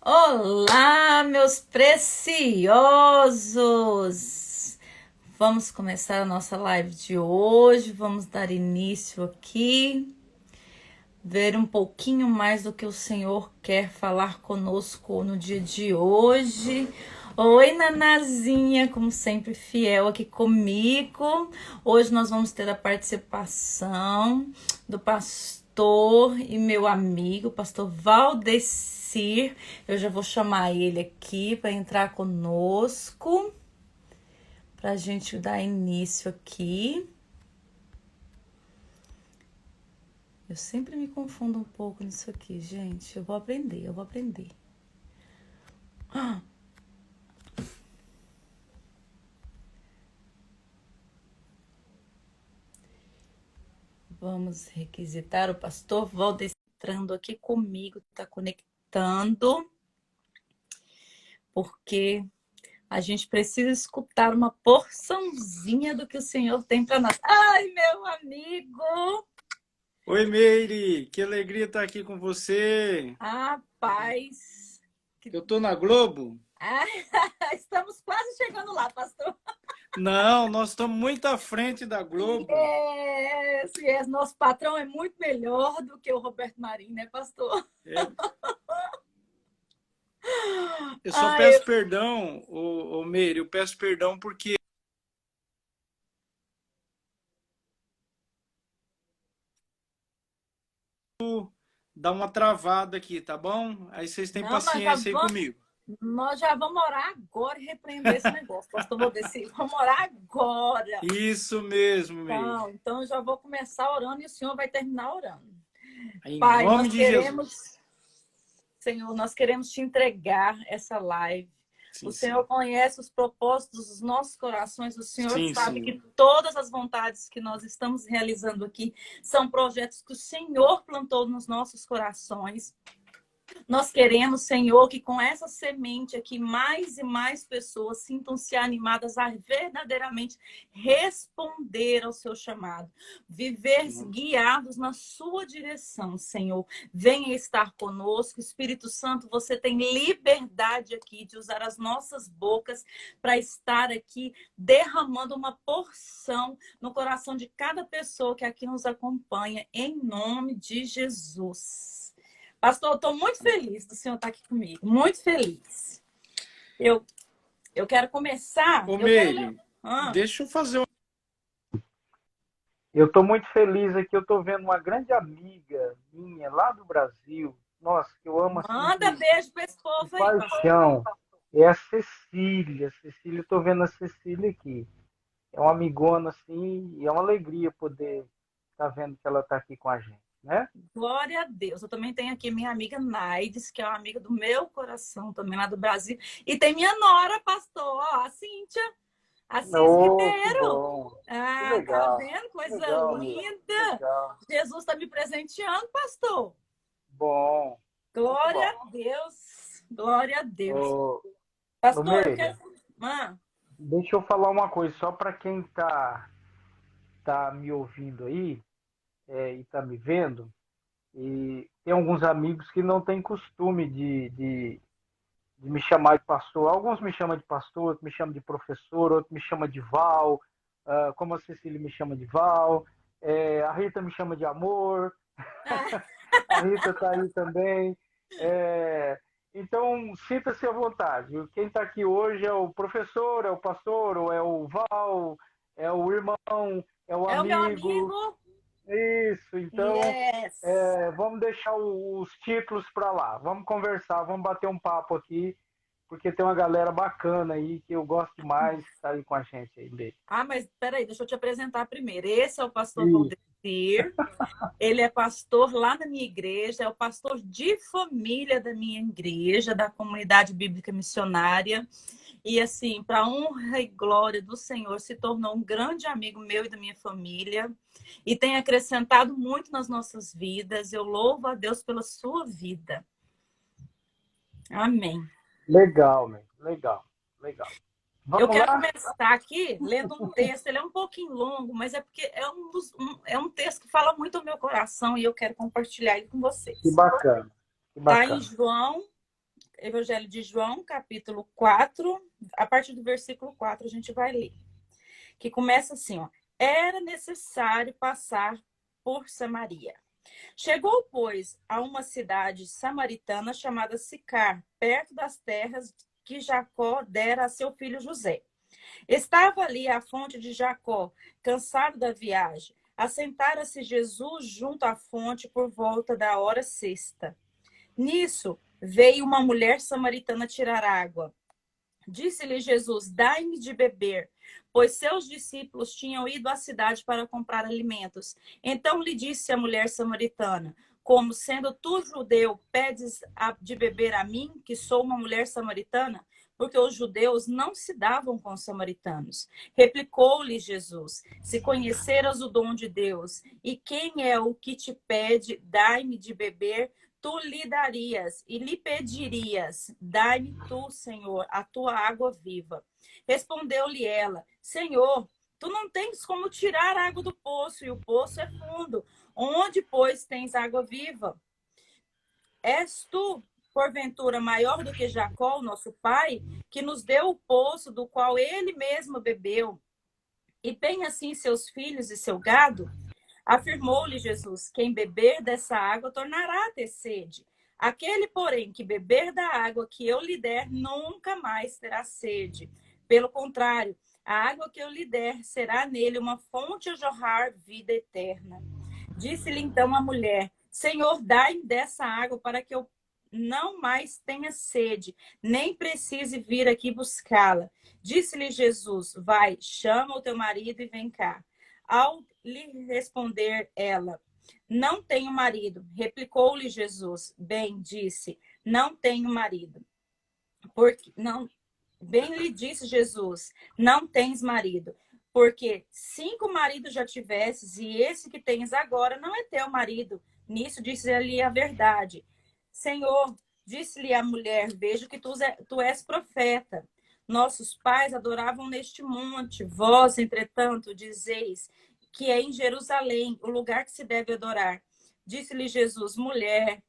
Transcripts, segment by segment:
Olá, meus preciosos! Vamos começar a nossa live de hoje. Vamos dar início aqui, ver um pouquinho mais do que o Senhor quer falar conosco no dia de hoje. Oi, Nanazinha, como sempre, fiel aqui comigo. Hoje nós vamos ter a participação do pastor e meu amigo, pastor Valdecir. Eu já vou chamar ele aqui para entrar conosco, para a gente dar início aqui. Eu sempre me confundo um pouco nisso aqui, gente. Eu vou aprender. Vamos requisitar o pastor Valdecir entrando aqui comigo, tá conectando, porque a gente precisa escutar uma porçãozinha do que o Senhor tem para nós. Ai, meu amigo! Oi, Meire, que alegria estar aqui com você. A paz. Eu tô na Globo? Ah, estamos quase chegando lá, pastor. Não, nós estamos muito à frente da Globo. Yes. Nosso patrão é muito melhor do que o Roberto Marinho, né, pastor? É, eu só Ai, peço perdão, Meire, eu peço perdão porque dá uma travada aqui, tá bom? Aí vocês têm não, paciência aí comigo. nós já vamos orar agora e repreender esse negócio, pastor Valdecir. Vamos orar agora. Isso mesmo, Meire. Então eu já vou começar orando e o senhor vai terminar orando. Em Pai, nome de Jesus. Senhor, nós queremos te entregar essa live. O Sim, Senhor sim. conhece os propósitos dos nossos corações. O Senhor Sim, sabe que sim. todas as vontades que nós estamos realizando aqui são projetos que o Senhor plantou nos nossos corações. Nós queremos, Senhor, que com essa semente aqui, mais e mais pessoas sintam-se animadas a verdadeiramente responder ao seu chamado. Viver guiados na sua direção, Senhor. Venha estar conosco. Espírito Santo, você tem liberdade aqui de usar as nossas bocas para estar aqui derramando uma porção no coração de cada pessoa que aqui nos acompanha, em nome de Jesus. Pastor, eu estou muito feliz do senhor estar aqui comigo. Muito feliz. Eu quero começar. Ô, Meire, deixa eu fazer uma... Eu estou muito feliz aqui. Eu estou vendo uma grande amiga minha lá do Brasil. Nossa, que eu amo assim Manda beijo para esse de povo aí, pastor. paixão. É a Cecília. Cecília, eu estou vendo a Cecília aqui. É uma amigona assim e é uma alegria poder estar vendo que ela está aqui com a gente, né? Glória a Deus. Eu também tenho aqui minha amiga Naides, que é uma amiga do meu coração, também lá do Brasil. E tem minha nora, pastor, ó, a Cíntia. Assis Oh, que Ribeiro. bom. Que Ah, tá legal. vendo? Que Coisa legal, amiga. Que linda. legal. Jesus está me presenteando, pastor. Bom. Muito Glória bom. a Deus. Glória a Deus. Ô, Pastor, eu Meire, quero... Ah. deixa eu falar uma coisa, só para quem tá me ouvindo aí e tá me vendo, e tem alguns amigos que não têm costume de me chamar de pastor. Alguns me chamam de pastor, outros me chamam de professor, outros me chamam de Val, como a Cecília me chama de Val, a Rita me chama de amor, a Rita está aí também. É, então, sinta-se à vontade. Quem está aqui hoje é o professor, é o pastor, ou é o Val, é o irmão, é o É o meu amigo. amigo. Isso, então Yes. vamos deixar os títulos para lá. Vamos conversar, vamos bater um papo aqui, porque tem uma galera bacana aí que eu gosto demais que está aí com a gente aí dele. Ah, mas peraí, deixa eu te apresentar primeiro. Esse é o pastor Isso. Valdecir. Ele é pastor lá na minha igreja, é o pastor de família da minha igreja, da comunidade bíblica missionária. E assim, para honra e glória do Senhor, se tornou um grande amigo meu e da minha família. E tem acrescentado muito nas nossas vidas. Eu louvo a Deus pela sua vida. Amém. Legal, meu. Legal, legal. Eu Vamos quero lá? começar aqui lendo um texto. Ele é um pouquinho longo, mas é porque é um texto que fala muito ao meu coração e eu quero compartilhar ele com Que vocês. bacana, que Está em bacana. João, Evangelho de João, capítulo 4, a partir do versículo 4 a gente vai ler. Que começa assim, ó. Era necessário passar por Samaria. Chegou, pois, a uma cidade samaritana chamada Sicar, perto das terras que Jacó dera a seu filho José. Estava ali a fonte de Jacó, cansado da viagem. Assentara-se Jesus junto à fonte por volta da hora sexta. Nisso, veio uma mulher samaritana tirar água. Disse-lhe Jesus, dai-me de beber, pois seus discípulos tinham ido à cidade para comprar alimentos. Então lhe disse a mulher samaritana, como sendo tu judeu, pedes de beber a mim, que sou uma mulher samaritana? Porque os judeus não se davam com os samaritanos. Replicou-lhe Jesus, se conheceras o dom de Deus, e quem é o que te pede, dai-me de beber, tu lhe darias e lhe pedirias, dai-me tu, Senhor, a tua água viva. Respondeu-lhe ela, Senhor, tu não tens como tirar a água do poço, e o poço é fundo. Onde, pois, tens água viva? És tu, porventura, maior do que Jacó, nosso pai, que nos deu o poço do qual ele mesmo bebeu, e tem assim seus filhos e seu gado? Afirmou-lhe Jesus, quem beber dessa água tornará a ter sede. Aquele, porém, que beber da água que eu lhe der, nunca mais terá sede. Pelo contrário, a água que eu lhe der será nele uma fonte a jorrar vida eterna. Disse-lhe então a mulher, Senhor, dai-me dessa água para que eu não mais tenha sede, nem precise vir aqui buscá-la. Disse-lhe Jesus, vai, chama o teu marido e vem cá. Ao lhe responder ela, não tenho marido. Replicou-lhe Jesus, bem disse, não tenho marido. Porque não, bem lhe disse Jesus, não tens marido. Porque 5 maridos já tivesses, e esse que tens agora não é teu marido. Nisso disse-lhe a verdade. Senhor, disse-lhe a mulher, vejo que tu és profeta. Nossos pais adoravam neste monte. Vós, entretanto, dizeis que é em Jerusalém o lugar que se deve adorar. Disse-lhe Jesus, mulher,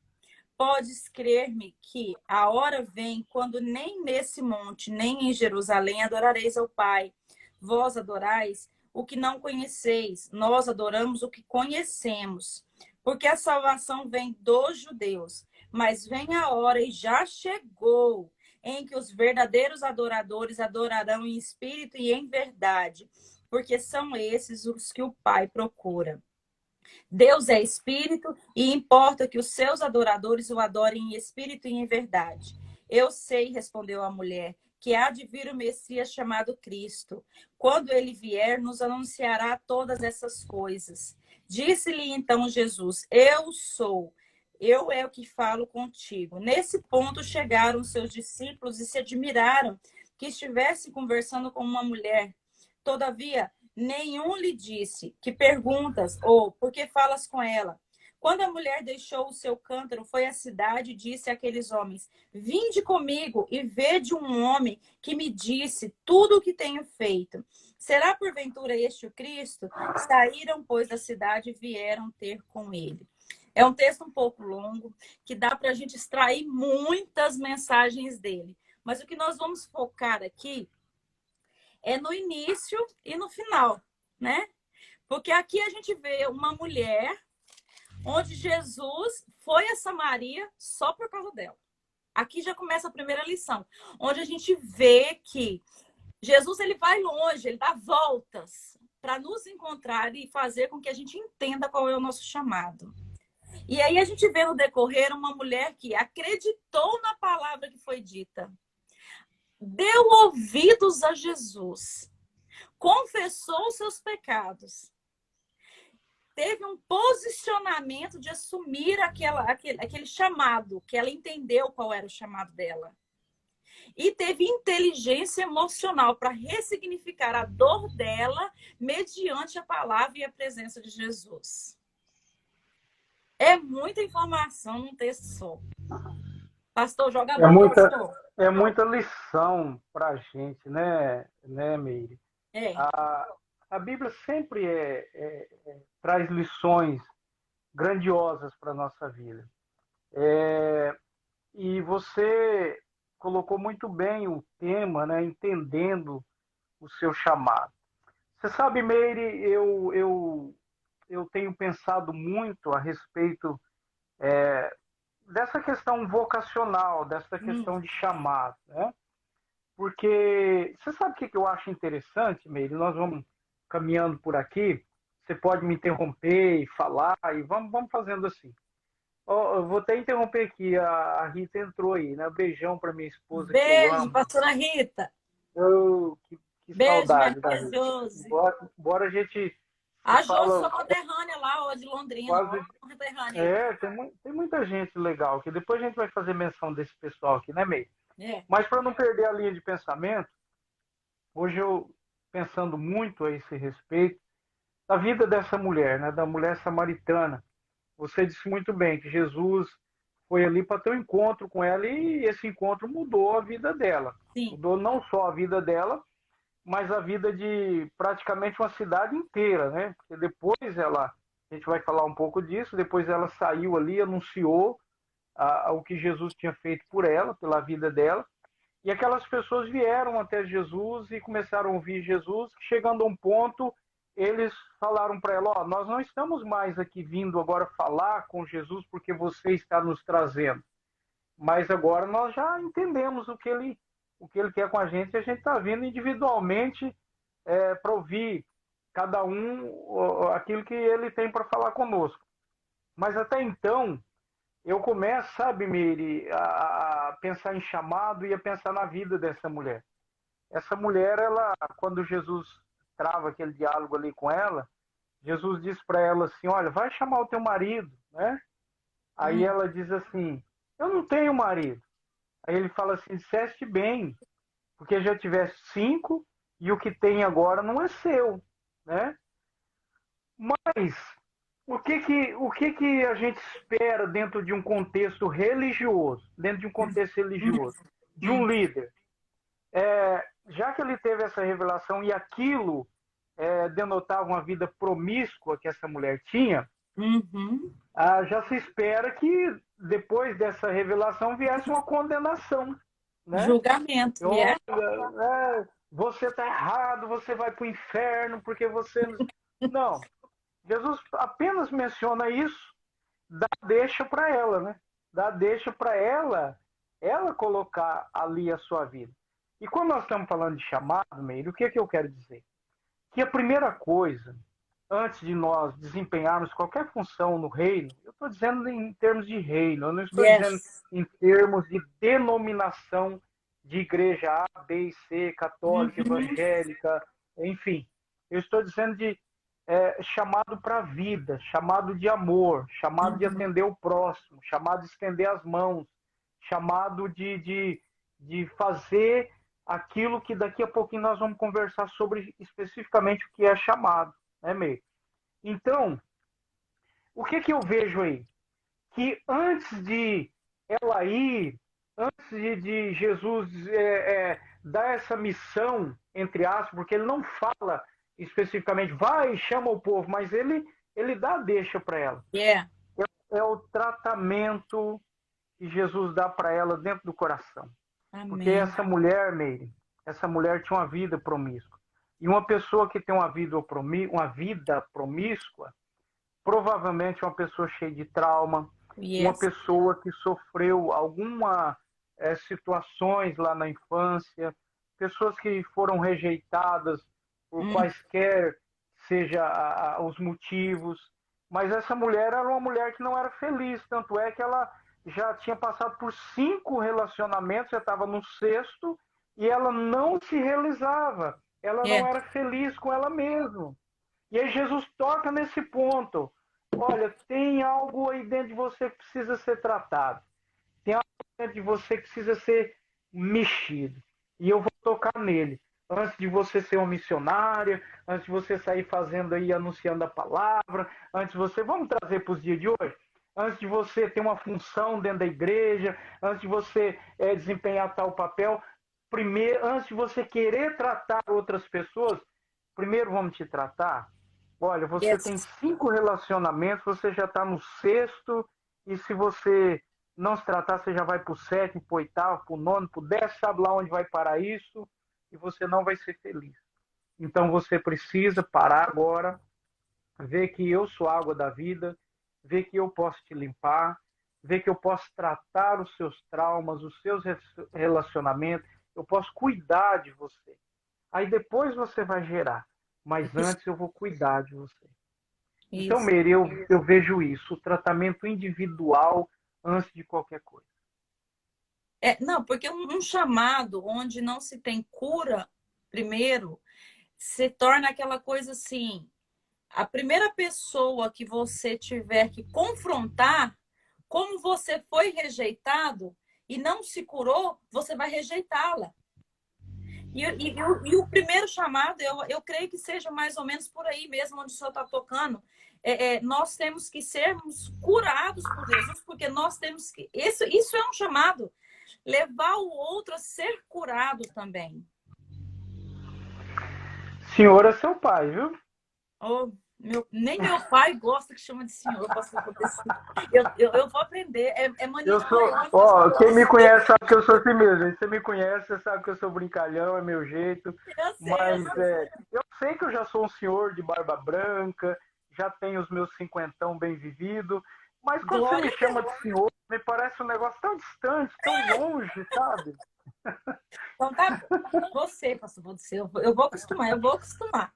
podes crer-me que a hora vem quando nem nesse monte, nem em Jerusalém adorareis ao Pai. Vós adorais o que não conheceis, nós adoramos o que conhecemos. Porque a salvação vem dos judeus, mas vem a hora e já chegou em que os verdadeiros adoradores adorarão em espírito e em verdade, porque são esses os que o Pai procura. Deus é espírito e importa que os seus adoradores o adorem em espírito e em verdade. Eu sei, respondeu a mulher, que há de vir o Messias chamado Cristo. Quando ele vier, nos anunciará todas essas coisas. Disse-lhe então Jesus, eu é o que falo contigo. Nesse ponto chegaram seus discípulos e se admiraram que estivesse conversando com uma mulher. Todavia, nenhum lhe disse, que perguntas, ou por que falas com ela? Quando a mulher deixou o seu cântaro, foi à cidade e disse àqueles homens, vinde comigo e vede um homem que me disse tudo o que tenho feito. Será porventura este o Cristo? Saíram, pois, da cidade e vieram ter com ele. É um texto um pouco longo, que dá para a gente extrair muitas mensagens dele. Mas o que nós vamos focar aqui é no início e no final, né? Porque aqui a gente vê uma mulher onde Jesus foi a Samaria só por causa dela. Aqui já começa a primeira lição, onde a gente vê que Jesus ele vai longe, ele dá voltas para nos encontrar e fazer com que a gente entenda qual é o nosso chamado. E aí a gente vê no decorrer uma mulher que acreditou na palavra que foi dita, deu ouvidos a Jesus, confessou seus pecados, teve um posicionamento de assumir aquele chamado, que ela entendeu qual era o chamado dela. E teve inteligência emocional para ressignificar a dor dela mediante a palavra e a presença de Jesus. É muita informação num texto só. Pastor, joga a bola, pastor. É muita lição para a gente, né, Meire? É. A Bíblia sempre traz lições grandiosas para a nossa vida. E você colocou muito bem o tema, né? Entendendo o seu chamado. Você sabe, Meire, eu tenho pensado muito a respeito dessa questão vocacional, dessa questão de chamado, né? Porque você sabe o que eu acho interessante, Meire? Nós vamos caminhando por aqui, você pode me interromper e falar, e vamos fazendo assim. Eu vou até interromper aqui, a Rita entrou aí, né? Beijão para minha esposa que eu Beijo, amo. pastora Rita. Que Beijo, saudade da Maria Rita. Josi. Embora a gente A se Josi, fala sua conterrânea lá, ó, de Londrina. quase. Ó, conterrânea aí. Tem muita gente legal aqui. Depois a gente vai fazer menção desse pessoal aqui, né, Meire? É. Mas para não perder a linha de pensamento, hoje eu, pensando muito a esse respeito, da vida dessa mulher, né, da mulher samaritana. Você disse muito bem que Jesus foi ali para ter um encontro com ela e esse encontro mudou a vida dela. Sim. Mudou não só a vida dela, mas a vida de praticamente uma cidade inteira, né? Porque depois ela, a gente vai falar um pouco disso, depois ela saiu ali, anunciou o que Jesus tinha feito por ela, pela vida dela, e aquelas pessoas vieram até Jesus e começaram a ouvir Jesus, chegando a um ponto, eles falaram para ela, nós não estamos mais aqui vindo agora falar com Jesus porque você está nos trazendo, mas agora nós já entendemos o que ele quer com a gente está vindo individualmente para ouvir cada um aquilo que ele tem para falar conosco. Mas até então, eu começo, sabe, Miri, a pensar em chamado e a pensar na vida dessa mulher. Essa mulher, ela, quando Jesus trava aquele diálogo ali com ela, Jesus diz para ela assim, olha, vai chamar o teu marido, né? Aí ela diz assim, eu não tenho marido. Aí ele fala assim, disseste bem, porque já tivesse 5 e o que tem agora não é seu, né? Mas o que a gente espera dentro de um contexto religioso, de um líder? Já que ele teve essa revelação e aquilo denotava uma vida promíscua que essa mulher tinha, já se espera que depois dessa revelação viesse uma condenação, né? Julgamento. Você está errado, você vai para o inferno porque você... Não, Jesus apenas menciona isso, dá deixa para ela, né? Dá deixa para ela colocar ali a sua vida. E quando nós estamos falando de chamado, Meire, o que eu quero dizer? Que a primeira coisa, antes de nós desempenharmos qualquer função no reino, eu estou dizendo em termos de reino, eu não estou dizendo em termos de denominação de igreja A, B e C, católica, evangélica, enfim. Eu estou dizendo de chamado para a vida, chamado de amor, chamado de atender o próximo, chamado de estender as mãos, chamado de fazer aquilo que daqui a pouquinho nós vamos conversar sobre especificamente o que é chamado, né, Meire? Então, o que eu vejo aí? Que antes de ela ir, antes de Jesus dar essa missão, entre aspas, porque ele não fala especificamente, vai e chama o povo, mas ele dá a deixa para ela. É o tratamento que Jesus dá para ela dentro do coração. Amém. Porque essa mulher, Meire, essa mulher tinha uma vida promíscua. E uma pessoa que tem uma vida promíscua, provavelmente é uma pessoa cheia de trauma, uma pessoa que sofreu algumas situações lá na infância, pessoas que foram rejeitadas por quaisquer seja os motivos. Mas essa mulher era uma mulher que não era feliz, tanto é que ela já tinha passado por 5 relacionamentos, já estava no 6º, e ela não se realizava. Ela não era feliz com ela mesma. E aí Jesus toca nesse ponto. Olha, tem algo aí dentro de você que precisa ser tratado. Tem algo dentro de você que precisa ser mexido. E eu vou tocar nele. Antes de você ser uma missionária, antes de você sair fazendo aí, anunciando a palavra, antes de você... Vamos trazer para os dias de hoje? Antes de você ter uma função dentro da igreja, antes de você desempenhar tal papel, primeiro, antes de você querer tratar outras pessoas, primeiro vamos te tratar. Olha, você tem 5 relacionamentos, você já está no 6º, e se você não se tratar, você já vai para o sétimo, para o oitavo, para o nono, para o décimo, sabe lá onde vai parar isso, e você não vai ser feliz. Então você precisa parar agora, ver que eu sou a água da vida, ver que eu posso te limpar, ver que eu posso tratar os seus traumas, os seus relacionamentos, eu posso cuidar de você. Aí depois você vai gerar, mas Isso. antes eu vou cuidar de você. Então, Isso. Meire, eu vejo isso, o tratamento individual antes de qualquer coisa. Não, porque um chamado onde não se tem cura, primeiro, se torna aquela coisa assim, a primeira pessoa que você tiver que confrontar, como você foi rejeitado e não se curou, você vai rejeitá-la. E o primeiro chamado, eu creio que seja mais ou menos por aí mesmo, onde o senhor está tocando. Nós temos que sermos curados por Jesus, porque nós temos que. Isso é um chamado. Levar o outro a ser curado também. Senhor é seu pai, viu? Oh, nem meu pai gosta que chama de senhor, pastor Valdeci. Eu vou aprender. É mania Eu de sou, mãe, pastor ó, quem me Valdeci. conhece sabe que eu sou assim mesmo. Você me conhece, você sabe que eu sou brincalhão, é meu jeito. Eu Mas sei. eu sei que eu já sou um senhor de barba branca, já tenho os meus cinquentão bem vivido. Mas quando você me Glória a chama Deus. de senhor, me parece um negócio tão distante, tão longe, sabe? Então tá bom. Você, pastor Valdeci, eu vou acostumar, eu vou acostumar.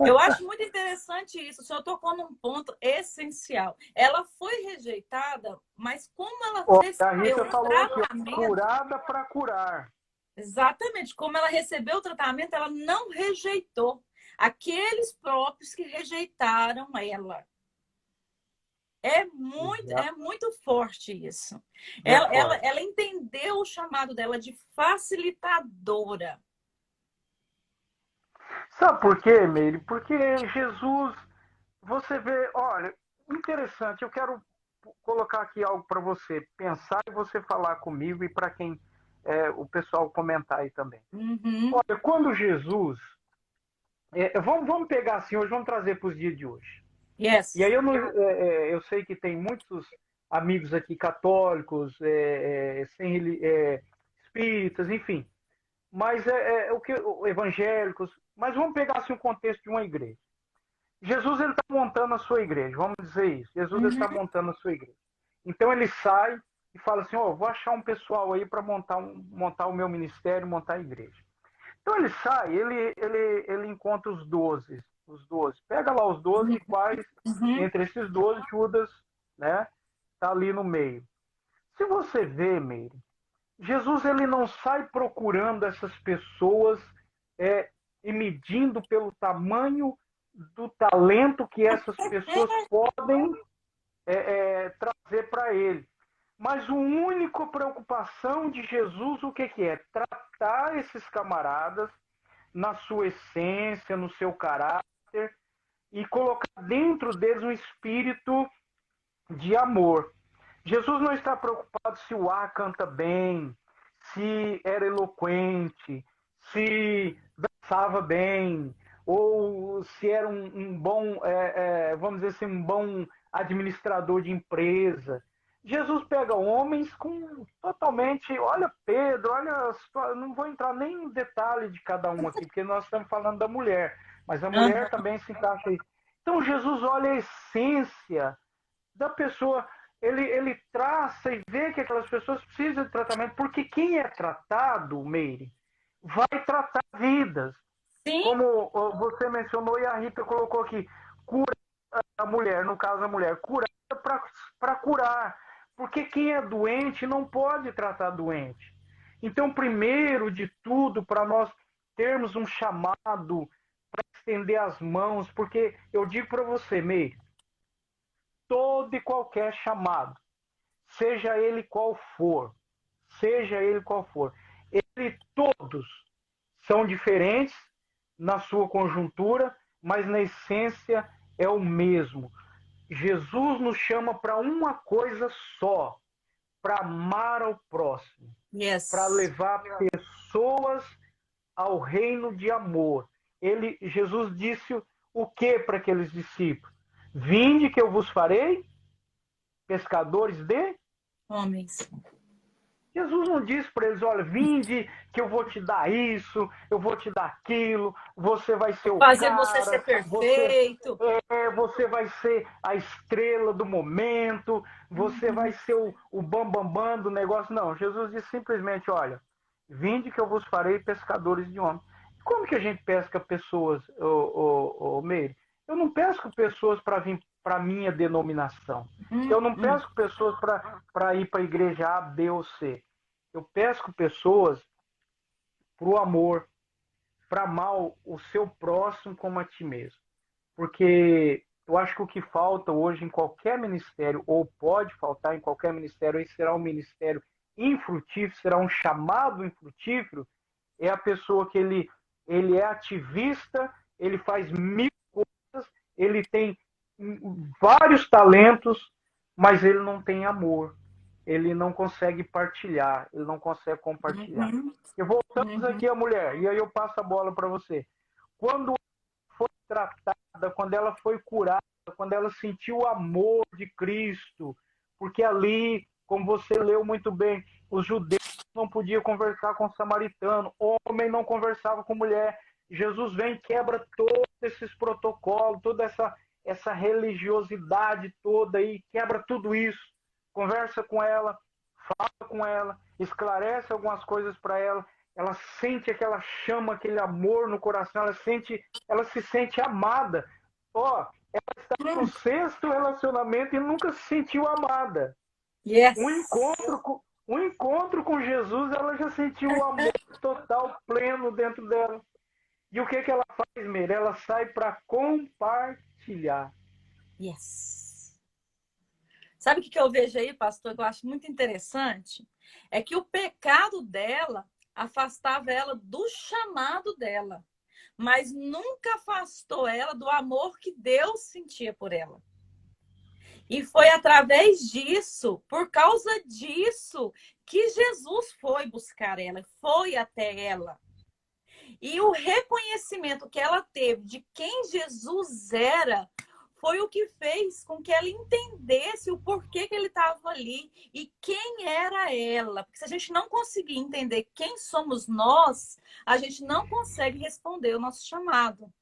Eu acho muito interessante isso. O senhor tocou num ponto essencial. Ela foi rejeitada, mas como ela Ó, a recebeu Rita o falou aqui, ó, tratamento, curada para curar. exatamente, como ela recebeu o tratamento, ela não rejeitou aqueles próprios que rejeitaram ela. Exato. É muito forte isso. É Ela, forte. ela entendeu o chamado dela de facilitadora. Sabe por quê, Meire? Porque Jesus, você vê, olha, interessante, eu quero colocar aqui algo para você pensar e você falar comigo e para quem o pessoal comentar aí também. Uhum. Olha, quando Jesus, vamos pegar assim, hoje vamos trazer para os dias de hoje. E aí Yes. eu sei que tem muitos amigos aqui católicos, espíritas, enfim, mas evangélicos, mas vamos pegar assim o contexto de uma igreja. Jesus ele está montando a sua igreja, vamos dizer isso. Jesus ele está Uhum. montando a sua igreja. Então ele sai e fala assim, vou achar um pessoal aí para montar o meu ministério, montar a igreja. Então ele sai, ele encontra os doze. Pega lá os 12 e quais, Uhum. entre esses 12, Judas, né, tá ali no meio. Se você vê, Meire, Jesus ele não sai procurando essas pessoas e medindo pelo tamanho do talento que essas pessoas podem trazer para ele. Mas a única preocupação de Jesus, o que é? Tratar esses camaradas na sua essência, no seu caráter, e colocar dentro deles um espírito de amor. Jesus não está preocupado se o ar canta bem, se era eloquente, se dançava bem, ou se era um bom, vamos dizer assim, um bom administrador de empresa. Jesus pega homens com totalmente, olha Pedro, olha, não vou entrar nem no detalhe de cada um aqui, porque nós estamos falando da mulher, mas a mulher Uhum. também se encaixa aí. Então Jesus olha a essência da pessoa, ele traça e vê que aquelas pessoas precisam de tratamento, porque quem é tratado, Meire, vai tratar vidas. Sim, Como você mencionou e a Rita colocou aqui, cura a mulher, no caso a mulher, curada para curar. Porque quem é doente não pode tratar doente. Então, primeiro de tudo, para nós termos um chamado para estender as mãos, porque eu digo para você, Meire, todo e qualquer chamado, seja ele qual for, seja ele qual for, ele todos são diferentes na sua conjuntura, mas na essência é o mesmo. Jesus nos chama para uma coisa só, para amar ao próximo, para yes. levar pessoas ao reino de amor. Jesus disse o que para aqueles discípulos? Vinde que eu vos farei pescadores de Homens. Jesus não disse para eles, olha, vinde que eu vou te dar isso, eu vou te dar aquilo, você vai ser o Fazer você cara, ser perfeito. você vai ser a estrela do momento, você vai ser o bambambam bam, bam do negócio. Não, Jesus disse simplesmente, olha, vinde que eu vos farei pescadores de homens. Como que a gente pesca pessoas, Meire? Eu não pesco pessoas para vir para a minha denominação. Eu não pesco pessoas para ir para a igreja A, B ou C. Eu pesco pessoas para o amor, para amar o seu próximo como a ti mesmo. Porque eu acho que o que falta hoje em qualquer ministério, ou pode faltar em qualquer ministério, e será um ministério infrutífero, será um chamado infrutífero, é a pessoa que ele é ativista, ele faz mil coisas, ele tem vários talentos, mas ele não tem amor. Ele não consegue partilhar, ele não consegue compartilhar. E voltamos aqui à mulher, e aí eu passo a bola para você. Quando ela foi tratada, quando ela foi curada, quando ela sentiu o amor de Cristo, porque ali, como você leu muito bem, os judeus não podiam conversar com o samaritano, homem não conversava com mulher. Jesus vem e quebra todos esses protocolos, toda essa religiosidade toda aí, quebra tudo isso, conversa com ela, fala com ela, esclarece algumas coisas para ela, ela sente aquela chama, aquele amor no coração, ela se sente amada. Ó, ela está no sexto relacionamento e nunca se sentiu amada. Yes. Um encontro com Jesus, ela já sentiu o amor total, pleno dentro dela. E o que ela faz, Meire? Ela sai para compartilhar. Yes. Sabe o que eu vejo aí, pastor, que eu acho muito interessante? É que o pecado dela afastava ela do chamado dela, mas nunca afastou ela do amor que Deus sentia por ela. E foi através disso, por causa disso, que Jesus foi buscar ela, foi até ela. E o reconhecimento que ela teve de quem Jesus era foi o que fez com que ela entendesse o porquê que ele estava ali e quem era ela. Porque se a gente não conseguir entender quem somos nós, a gente não consegue responder o nosso chamado.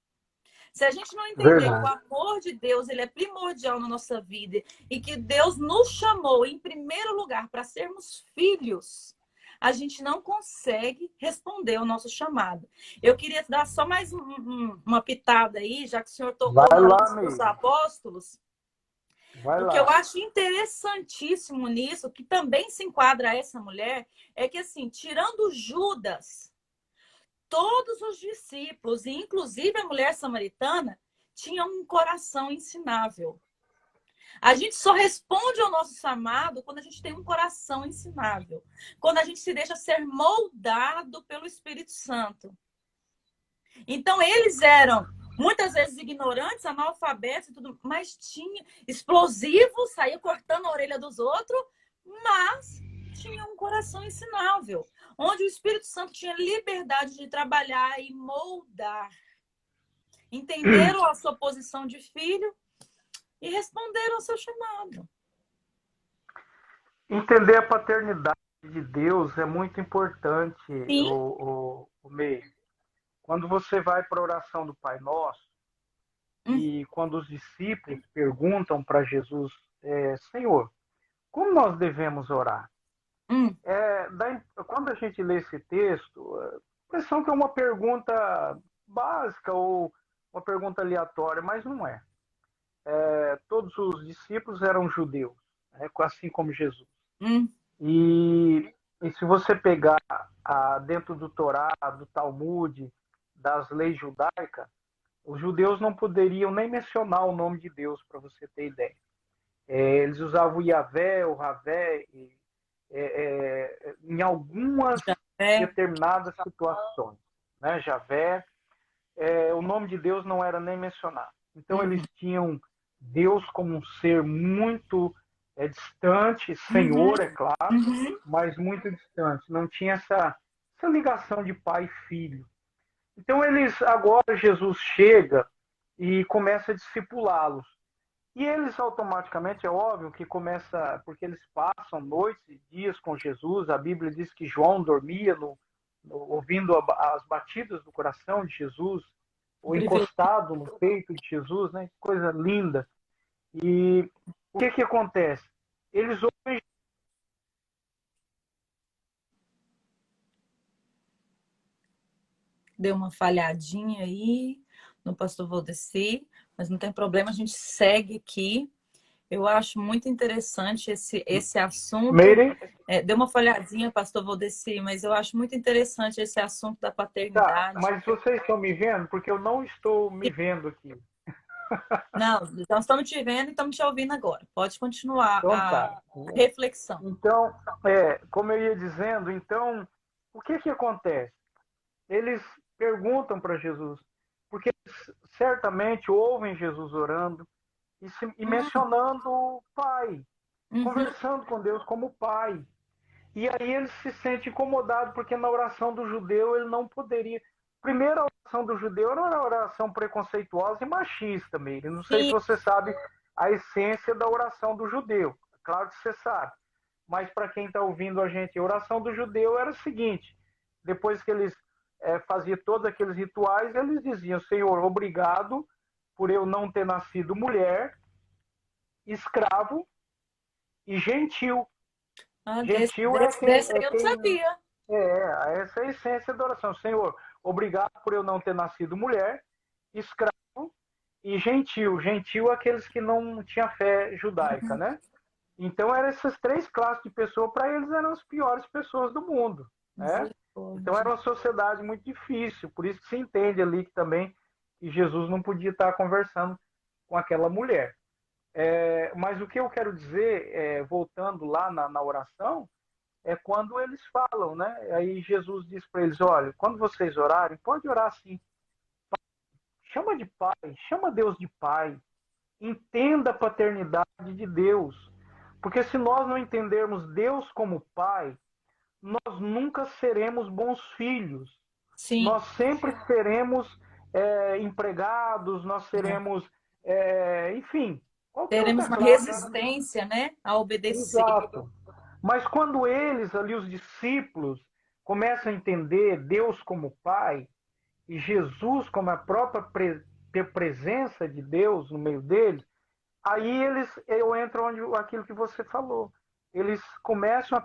Se a gente não entender que o amor de Deus ele é primordial na nossa vida e que Deus nos chamou em primeiro lugar para sermos filhos, a gente não consegue responder o nosso chamado. Eu queria dar só mais uma pitada aí, já que o senhor tocou nos apóstolos. O que eu acho interessantíssimo nisso, que também se enquadra a essa mulher, é que assim, tirando Judas, todos os discípulos, e inclusive a mulher samaritana, tinham um coração ensinável. A gente só responde ao nosso chamado quando a gente tem um coração ensinável. Quando a gente se deixa ser moldado pelo Espírito Santo. Então, eles eram, muitas vezes, ignorantes, analfabetos e tudo, mas tinha explosivos, saía cortando a orelha dos outros, mas tinha um coração ensinável, onde o Espírito Santo tinha liberdade de trabalhar e moldar. Entenderam a sua posição de filho e responderam ao seu chamado. Entender a paternidade de Deus é muito importante, o Meire. Quando você vai para a oração do Pai Nosso, e quando os discípulos perguntam para Jesus, Senhor, como nós devemos orar? Quando a gente lê esse texto, a impressão que é uma pergunta básica ou uma pergunta aleatória, mas não é. Todos os discípulos eram judeus, assim como Jesus. E se você pegar dentro do Torá, do Talmud, das leis judaicas, os judeus não poderiam nem mencionar o nome de Deus, para você ter ideia. Eles usavam o Yavé, o Ravé, em algumas determinadas situações. Né? Javé, o nome de Deus não era nem mencionado. Então, eles tinham Deus como um ser muito distante, Senhor, é claro, mas muito distante. Não tinha essa ligação de pai e filho. Então, agora Jesus chega e começa a discipulá-los. E eles automaticamente, é óbvio que começa, porque eles passam noites e dias com Jesus. A Bíblia diz que João dormia ouvindo as batidas do coração de Jesus, ou Privilégio. encostado no peito de Jesus, né? Coisa linda. E o que que acontece? Eles ouvem. Deu uma falhadinha aí no pastor Valdeci, mas não tem problema, a gente segue aqui. Eu acho muito interessante esse assunto. Meire, Deu uma falhadinha, pastor Valdeci, mas eu acho muito interessante esse assunto da tá, paternidade. mas vocês estão me vendo? Porque eu não estou me vendo aqui. Não, então estamos te vendo e estamos te ouvindo agora. Pode continuar Então a tá. reflexão. Então, como eu ia dizendo, então, o que que acontece? Eles perguntam para Jesus, porque eles certamente ouvem Jesus orando e Hum, mencionando o Pai, uhum, conversando com Deus como Pai. E aí ele se sente incomodado, porque na oração do judeu ele não poderia. Primeiro, a oração do judeu era uma oração preconceituosa e machista mesmo. Não sei se sim, você sabe a essência da oração do judeu. Claro que você sabe. Mas para quem está ouvindo a gente, a oração do judeu era o seguinte: depois que eles faziam todos aqueles rituais, eles diziam: Senhor, obrigado por eu não ter nascido mulher, escravo e gentil. Gentil dessa aí é eu não quem sabia. essa é a essência da oração. Senhor, obrigado por eu não ter nascido mulher, escravo e gentil. Gentil é aqueles que não tinham fé judaica, né? Então, eram essas três classes de pessoas, para eles eram as piores pessoas do mundo, né? Então, era Misericórdia. uma sociedade muito difícil. Por isso que se entende ali que também que Jesus não podia estar conversando com aquela mulher. Mas o que eu quero dizer, voltando lá na oração, é quando eles falam, né? Aí Jesus diz para eles: olha, quando vocês orarem, pode orar assim, chama de Pai, chama Deus de Pai, entenda a paternidade de Deus, porque se nós não entendermos Deus como Pai, nós nunca seremos bons filhos, Sim, nós sempre seremos empregados, nós seremos, enfim, qualquer teremos outra uma classe. resistência, né, a obedecer. Exato. Mas quando eles, ali, os discípulos, começam a entender Deus como Pai e Jesus como a própria presença de Deus no meio deles, aí eu entro onde aquilo que você falou. Eles começam a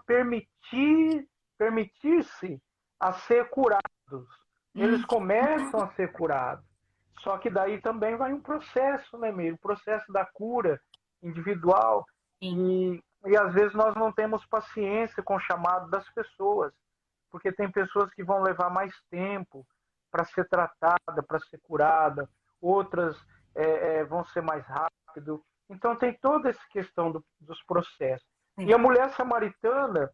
permitir-se a ser curados. Eles Hum, começam a ser curados. Só que daí também vai um processo, né, meio? O processo da cura individual. sim. E às vezes nós não temos paciência com o chamado das pessoas, porque tem pessoas que vão levar mais tempo para ser tratada, para ser curada, outras vão ser mais rápido. Então tem toda essa questão dos processos. E Sim. a mulher samaritana,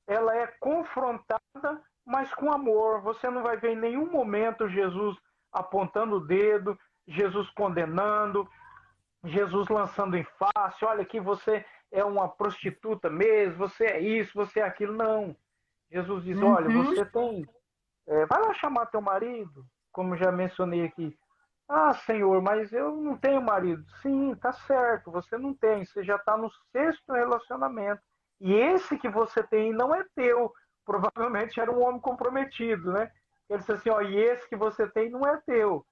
ela é confrontada, mas com amor. Você não vai ver em nenhum momento Jesus apontando o dedo, Jesus condenando, Jesus lançando em face, olha que você é uma prostituta mesmo, você é isso, você é aquilo. Não. Jesus diz, olha, Uhum. você tem... vai lá chamar teu marido, como já mencionei aqui. Ah, Senhor, mas eu não tenho marido. Sim, tá certo, você não tem. Você já está no sexto relacionamento. E esse que você tem não é teu. Provavelmente era um homem comprometido, né? Ele disse assim, ó, e esse que você tem não é teu.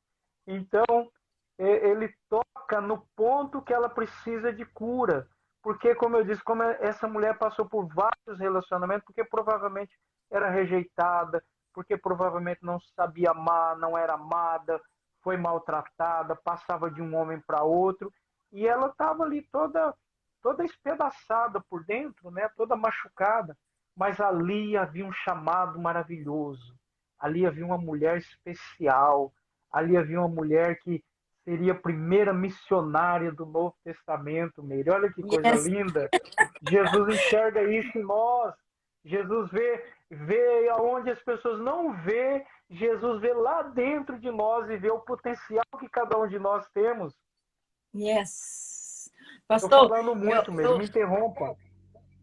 Então, ele toca no ponto que ela precisa de cura. Porque, como eu disse, como essa mulher passou por vários relacionamentos, porque provavelmente era rejeitada, porque provavelmente não sabia amar, não era amada, foi maltratada, passava de um homem para outro, e ela estava ali toda espedaçada por dentro, né? Toda machucada. Mas ali havia um chamado maravilhoso. Ali havia uma mulher especial. Ali havia uma mulher que seria a primeira missionária do Novo Testamento, Meire. Olha que coisa Yes. linda. Jesus enxerga isso em nós. Jesus vê aonde as pessoas não vê, Jesus vê lá dentro de nós e vê o potencial que cada um de nós temos. Yes. Estou Pastor, falando eu, muito, Meire, eu, me interrompa.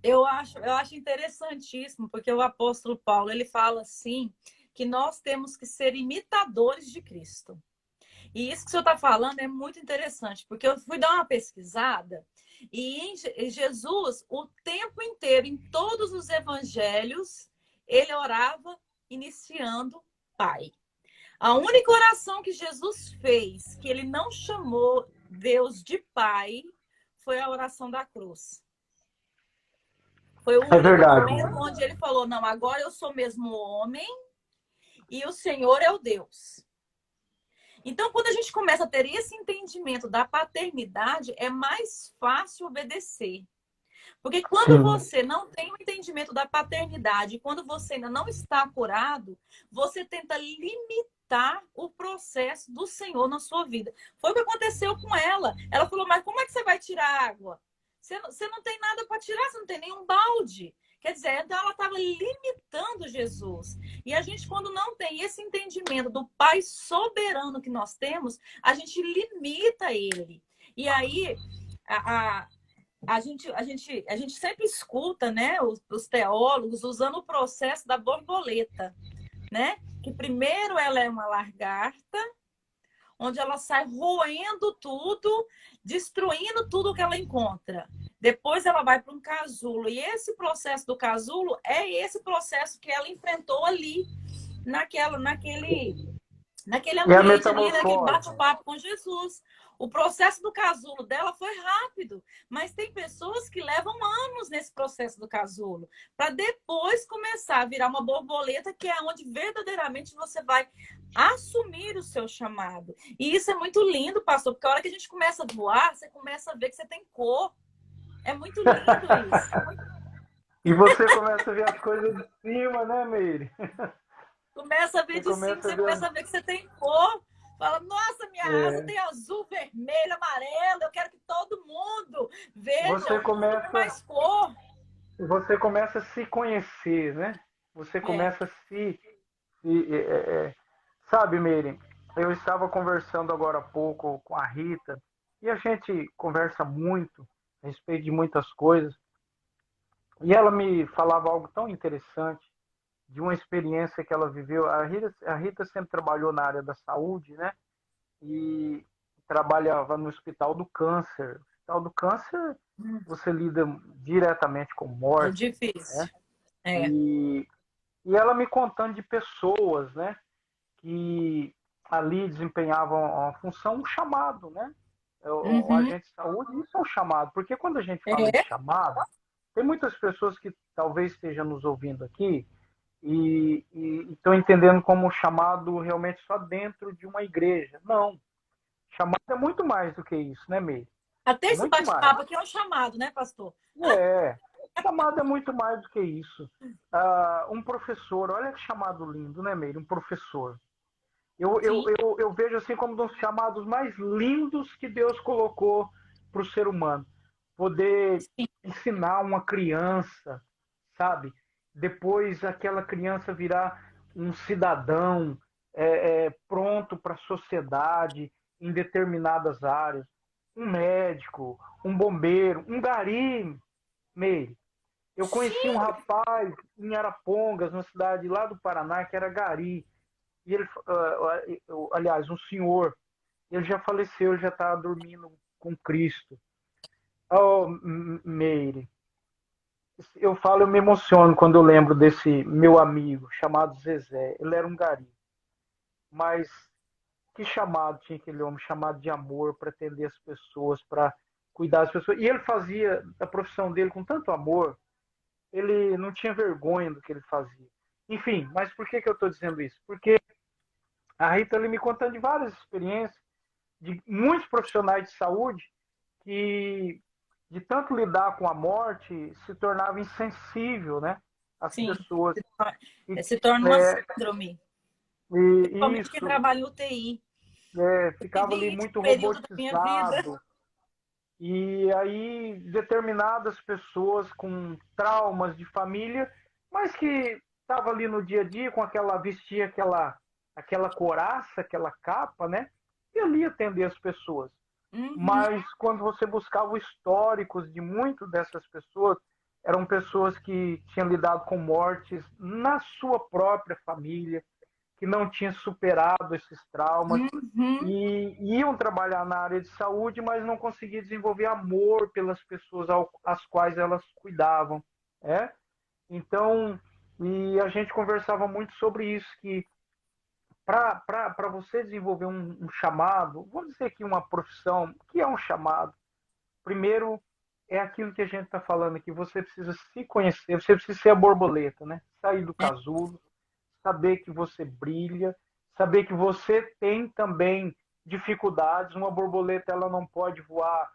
eu acho interessantíssimo, porque o apóstolo Paulo, ele fala assim, que nós temos que ser imitadores de Cristo. E isso que o senhor está falando é muito interessante, porque eu fui dar uma pesquisada e em Jesus, o tempo inteiro, em todos os evangelhos, ele orava iniciando Pai. A única oração que Jesus fez, que ele não chamou Deus de Pai, foi a oração da cruz. Foi o É único verdade. momento onde ele falou, não, agora eu sou mesmo homem e o Senhor é o Deus. Então, quando a gente começa a ter esse entendimento da paternidade, é mais fácil obedecer. Porque quando Sim. você não tem o entendimento da paternidade, quando você ainda não está curado, você tenta limitar o processo do Senhor na sua vida. Foi o que aconteceu com ela. Ela falou, mas como é que você vai tirar água? Você não tem nada para tirar, você não tem nenhum balde. Quer dizer, então ela estava limitando Jesus. E a gente, quando não tem esse entendimento do Pai soberano que nós temos, a gente limita ele. E aí, a gente sempre escuta, né, os teólogos usando o processo da borboleta, né? Que primeiro ela é uma lagarta, onde ela sai roendo tudo, destruindo tudo que ela encontra. Depois ela vai para um casulo. E esse processo do casulo é esse processo que ela enfrentou ali, naquele E a ambiente ali, naquele metamorfose. bate-papo com Jesus. O processo do casulo dela foi rápido, mas tem pessoas que levam anos nesse processo do casulo, para depois começar a virar uma borboleta, que é onde verdadeiramente você vai assumir o seu chamado. E isso é muito lindo, pastor, porque a hora que a gente começa a voar, você começa a ver que você tem cor. É muito lindo isso. E você começa a ver as coisas de cima, né, Meire? Começa a ver Você de cima, começa a você ver. começa a ver que você tem cor. Fala, nossa, minha asa É, tem azul, vermelho, amarelo. Eu quero que todo mundo veja você o mundo com começa, mais cor. você começa a se conhecer, né? Você É. começa a sabe, Meire? Eu estava conversando agora há pouco com a Rita e a gente conversa muito a respeito de muitas coisas. E ela me falava algo tão interessante de uma experiência que ela viveu. A Rita sempre trabalhou na área da saúde, né? E trabalhava no Hospital do Câncer. O Hospital do Câncer, você lida diretamente com É morte, né? difícil. É. E, e ela me contando de pessoas, né? Que ali desempenhavam uma função, um chamado, né? O Uhum. agente de saúde, isso é um chamado. Porque quando a gente fala de É. chamado, tem muitas pessoas que talvez estejam nos ouvindo aqui e estão entendendo como chamado realmente só dentro de uma igreja. Não. Chamado é muito mais do que isso, né, Meire? Até É esse muito mais. bate-papo aqui é um chamado, né, pastor? É. Chamado é muito mais do que isso. Um professor, olha que chamado lindo, né, Meire? Um professor. Sim, Eu vejo assim como um dos chamados mais lindos que Deus colocou para o ser humano. Poder sim. ensinar uma criança, sabe? Depois aquela criança virar um cidadão pronto para a sociedade em determinadas áreas. Um médico, um bombeiro, um gari, meio. Eu conheci um Sim. rapaz em Arapongas, na cidade lá do Paraná, que era gari. E ele, aliás, um senhor, ele já faleceu, ele já está dormindo com Cristo. Oh, Meire, eu me emociono quando eu lembro desse meu amigo chamado Zezé. Ele era um gari, mas que chamado tinha aquele homem, chamado de amor para atender as pessoas, para cuidar das pessoas. E ele fazia a profissão dele com tanto amor, ele não tinha vergonha do que ele fazia. Enfim, mas por que eu estou dizendo isso? Porque a Rita ali me contando de várias experiências de muitos profissionais de saúde que, de tanto lidar com a morte, se tornava insensível, né? As Sim. pessoas. E, Se torna uma é, síndrome. e Principalmente quem isso, trabalha em UTI. Eu ficava ali vivi esse muito período da minha vida. robotizado. E aí, determinadas pessoas com traumas de família, mas que estava ali no dia a dia com vestia aquela couraça, aquela capa, né? E ali atender as pessoas. Uhum. Mas quando você buscava históricos de muitas dessas pessoas, eram pessoas que tinham lidado com mortes na sua própria família, que não tinham superado esses traumas Uhum. e iam trabalhar na área de saúde, mas não conseguiam desenvolver amor pelas pessoas às quais elas cuidavam. É? Então, e a gente conversava muito sobre isso, que para você desenvolver um chamado, vamos dizer aqui uma profissão, o que é um chamado? Primeiro, é aquilo que a gente está falando aqui, você precisa se conhecer, você precisa ser a borboleta, né? Sair do casulo, saber que você brilha, saber que você tem também dificuldades. Uma borboleta ela não pode voar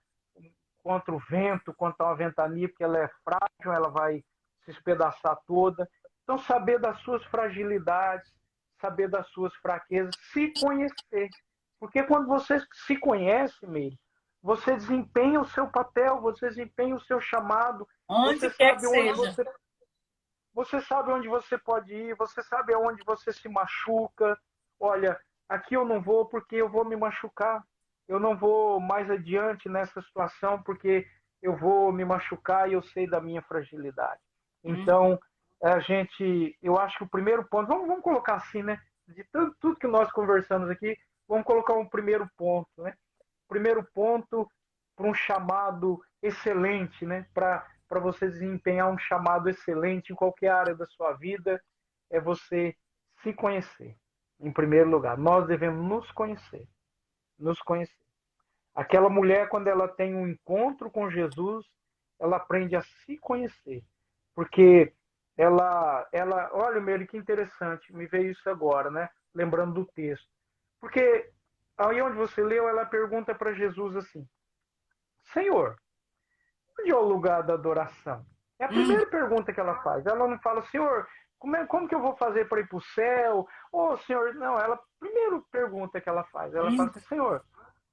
contra o vento, contra uma ventania, porque ela é frágil, ela vai se espedaçar toda. Então, saber das suas fragilidades, saber das suas fraquezas, se conhecer. Porque quando você se conhece, Meire, você desempenha o seu papel, você desempenha o seu chamado, Onde você quer que sabe onde seja. você sabe onde você pode ir, você sabe aonde você se machuca. Olha, aqui eu não vou porque eu vou me machucar. Eu não vou mais adiante nessa situação porque eu vou me machucar e eu sei da minha fragilidade. Uhum. Então, eu acho que o primeiro ponto, vamos colocar assim, né? De tudo que nós conversamos aqui, vamos colocar um primeiro ponto, né? Primeiro ponto para um chamado excelente, né? Para você desempenhar um chamado excelente em qualquer área da sua vida, é você se conhecer. Em primeiro lugar, nós devemos nos conhecer. Nos conhecer. Aquela mulher, quando ela tem um encontro com Jesus, ela aprende a se conhecer. Porque olha, Meire, que interessante, me veio isso agora, né? Lembrando do texto. Porque aí onde você leu, ela pergunta para Jesus assim: Senhor, onde é o lugar da adoração? É a Uhum. primeira pergunta que ela faz. Ela não fala, Senhor, como que eu vou fazer para ir para o céu? Ô, Senhor, não, ela, primeira pergunta que ela faz, ela fala Uhum. assim, Senhor,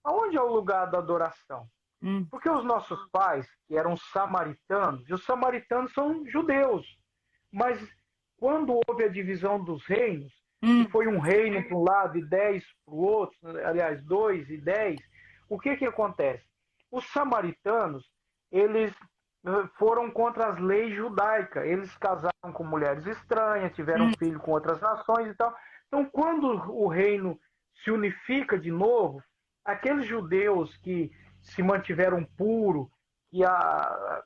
aonde é o lugar da adoração? Uhum. Porque os nossos pais, que eram samaritanos, e os samaritanos são judeus, mas quando houve a divisão dos reinos, que Uhum. foi um reino para um lado e 10 para o outro, aliás, 2 e 10, o que acontece? Os samaritanos, eles foram contra as leis judaicas. Eles casaram com mulheres estranhas, tiveram Uhum. filho com outras nações e tal. Então, quando o reino se unifica de novo, aqueles judeus que se mantiveram puros,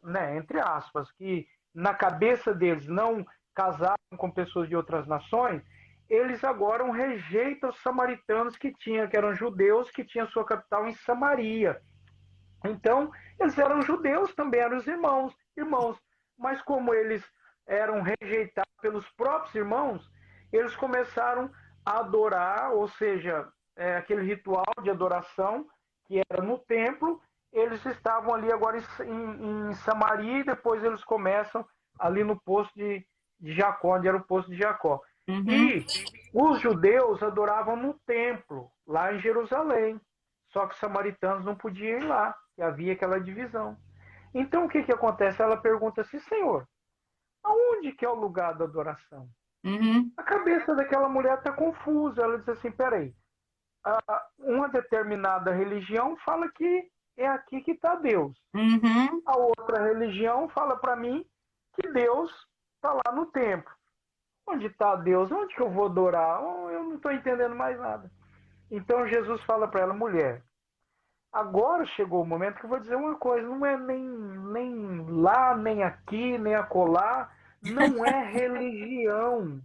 né, entre aspas, que na cabeça deles não casaram com pessoas de outras nações, eles agora rejeitam os samaritanos que eram judeus, que tinham sua capital em Samaria. Então, eles eram judeus, também eram os irmãos. Mas como eles eram rejeitados pelos próprios irmãos, eles começaram a adorar, ou seja, aquele ritual de adoração que era no templo, eles estavam ali agora em Samaria e depois eles começam ali no poço de Jacó, onde era o poço de Jacó. Uhum. E os judeus adoravam no templo, lá em Jerusalém. Só que os samaritanos não podiam ir lá, que havia aquela divisão. Então o que acontece? Ela pergunta assim, Senhor, aonde que é o lugar da adoração? Uhum. A cabeça daquela mulher está confusa. Ela diz assim, peraí, uma determinada religião fala que é aqui que está Deus. Uhum. A outra religião fala para mim que Deus está lá no templo. Onde está Deus? Onde que eu vou adorar? Oh, eu não estou entendendo mais nada. Então Jesus fala para ela, mulher, agora chegou o momento que eu vou dizer uma coisa, não é nem lá, nem aqui, nem acolá, não é religião,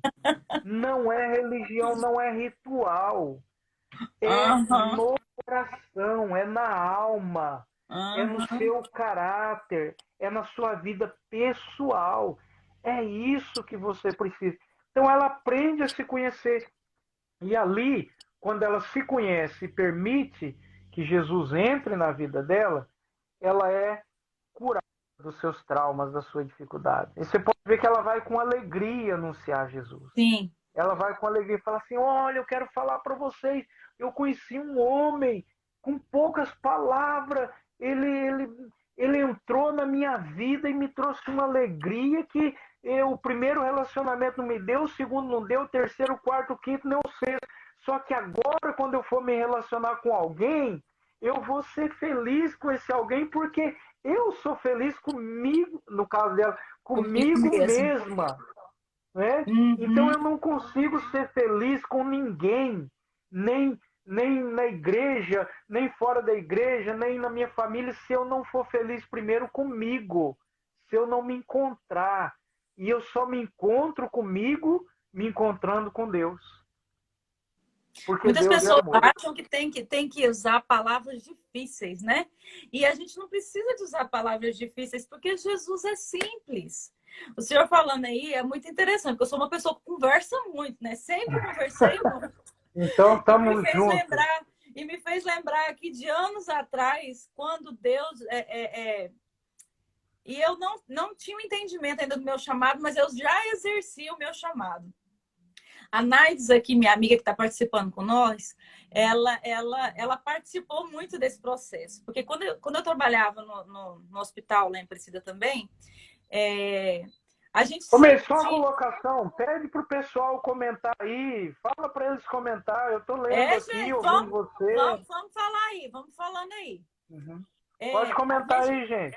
não é religião, não é ritual, é Uhum. no coração, é na alma, é no Uhum. seu caráter, é na sua vida pessoal, é isso que você precisa. Então ela aprende a se conhecer, e ali, quando ela se conhece e permite que Jesus entre na vida dela, ela é curada dos seus traumas, da sua dificuldade. E você pode ver que ela vai com alegria anunciar Jesus. Sim. Ela vai com alegria e fala assim: Olha, eu quero falar para vocês. Eu conheci um homem com poucas palavras. Ele entrou na minha vida e me trouxe uma alegria que o primeiro relacionamento não me deu, o segundo não deu, o terceiro, o quarto, o quinto, nem o sexto. Só que agora, quando eu for me relacionar com alguém, eu vou ser feliz com esse alguém porque eu sou feliz comigo, no caso dela, Comigo comigo mesmo. mesma. né? Então Uhum. eu não consigo ser feliz com ninguém, nem, nem na igreja, nem fora da igreja, nem na minha família, se eu não for feliz primeiro comigo, se eu não me encontrar. E eu só me encontro comigo me encontrando com Deus, porque Muitas Deus é pessoas amor. acham que tem que usar palavras difíceis, né? E a gente não precisa de usar palavras difíceis, porque Jesus é simples. O senhor falando aí é muito interessante, porque eu sou uma pessoa que conversa muito, né? Sempre conversei muito. Então E me estamos fez juntos. lembrar, e me fez lembrar aqui de anos atrás, quando Deus. E eu não tinha um entendimento ainda do meu chamado, mas eu já exercia o meu chamado. A Naides aqui, minha amiga que está participando com nós, ela participou muito desse processo. Porque quando eu trabalhava no hospital lá em Aparecida também, é, a gente sempre Começou a tinha. colocação, pede para o pessoal comentar aí, fala para eles comentar. Eu estou lendo aqui, Gente, ouvindo você. vamos falar aí, vamos falando aí. Uhum. Pode É, comentar aí, gente.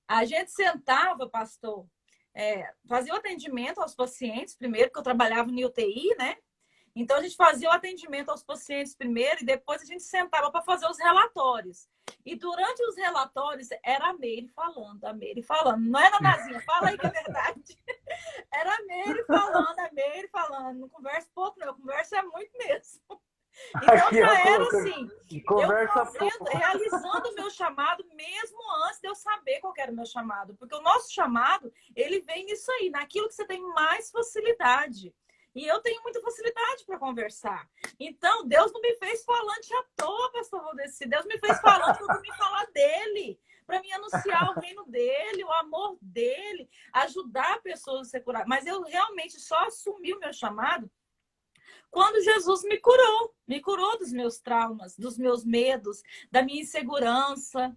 a gente sentava, pastor, fazia o atendimento aos pacientes primeiro, porque eu trabalhava no UTI, né? Então, a gente fazia o atendimento aos pacientes primeiro e depois a gente sentava para fazer os relatórios. E durante os relatórios, era a Meire falando. Não era a Nazinha, fala aí que é verdade. Era a Meire falando. Não converso pouco, não, eu converso é muito mesmo. Então, Aqui, ó, já era colocando. assim, eu Conversa fazendo, pouco. realizando o meu chamado, mesmo antes de eu saber qual era o meu chamado. Porque o nosso chamado, ele vem nisso aí, naquilo que você tem mais facilidade. E eu tenho muita facilidade para conversar. Então, Deus não me fez falante à toa, pastor Valdeci. Deus me fez falante para me falar dele, para me anunciar o reino dele, o amor dele, ajudar pessoas a ser curadas. Mas eu realmente só assumi o meu chamado quando Jesus me curou dos meus traumas, dos meus medos, da minha insegurança.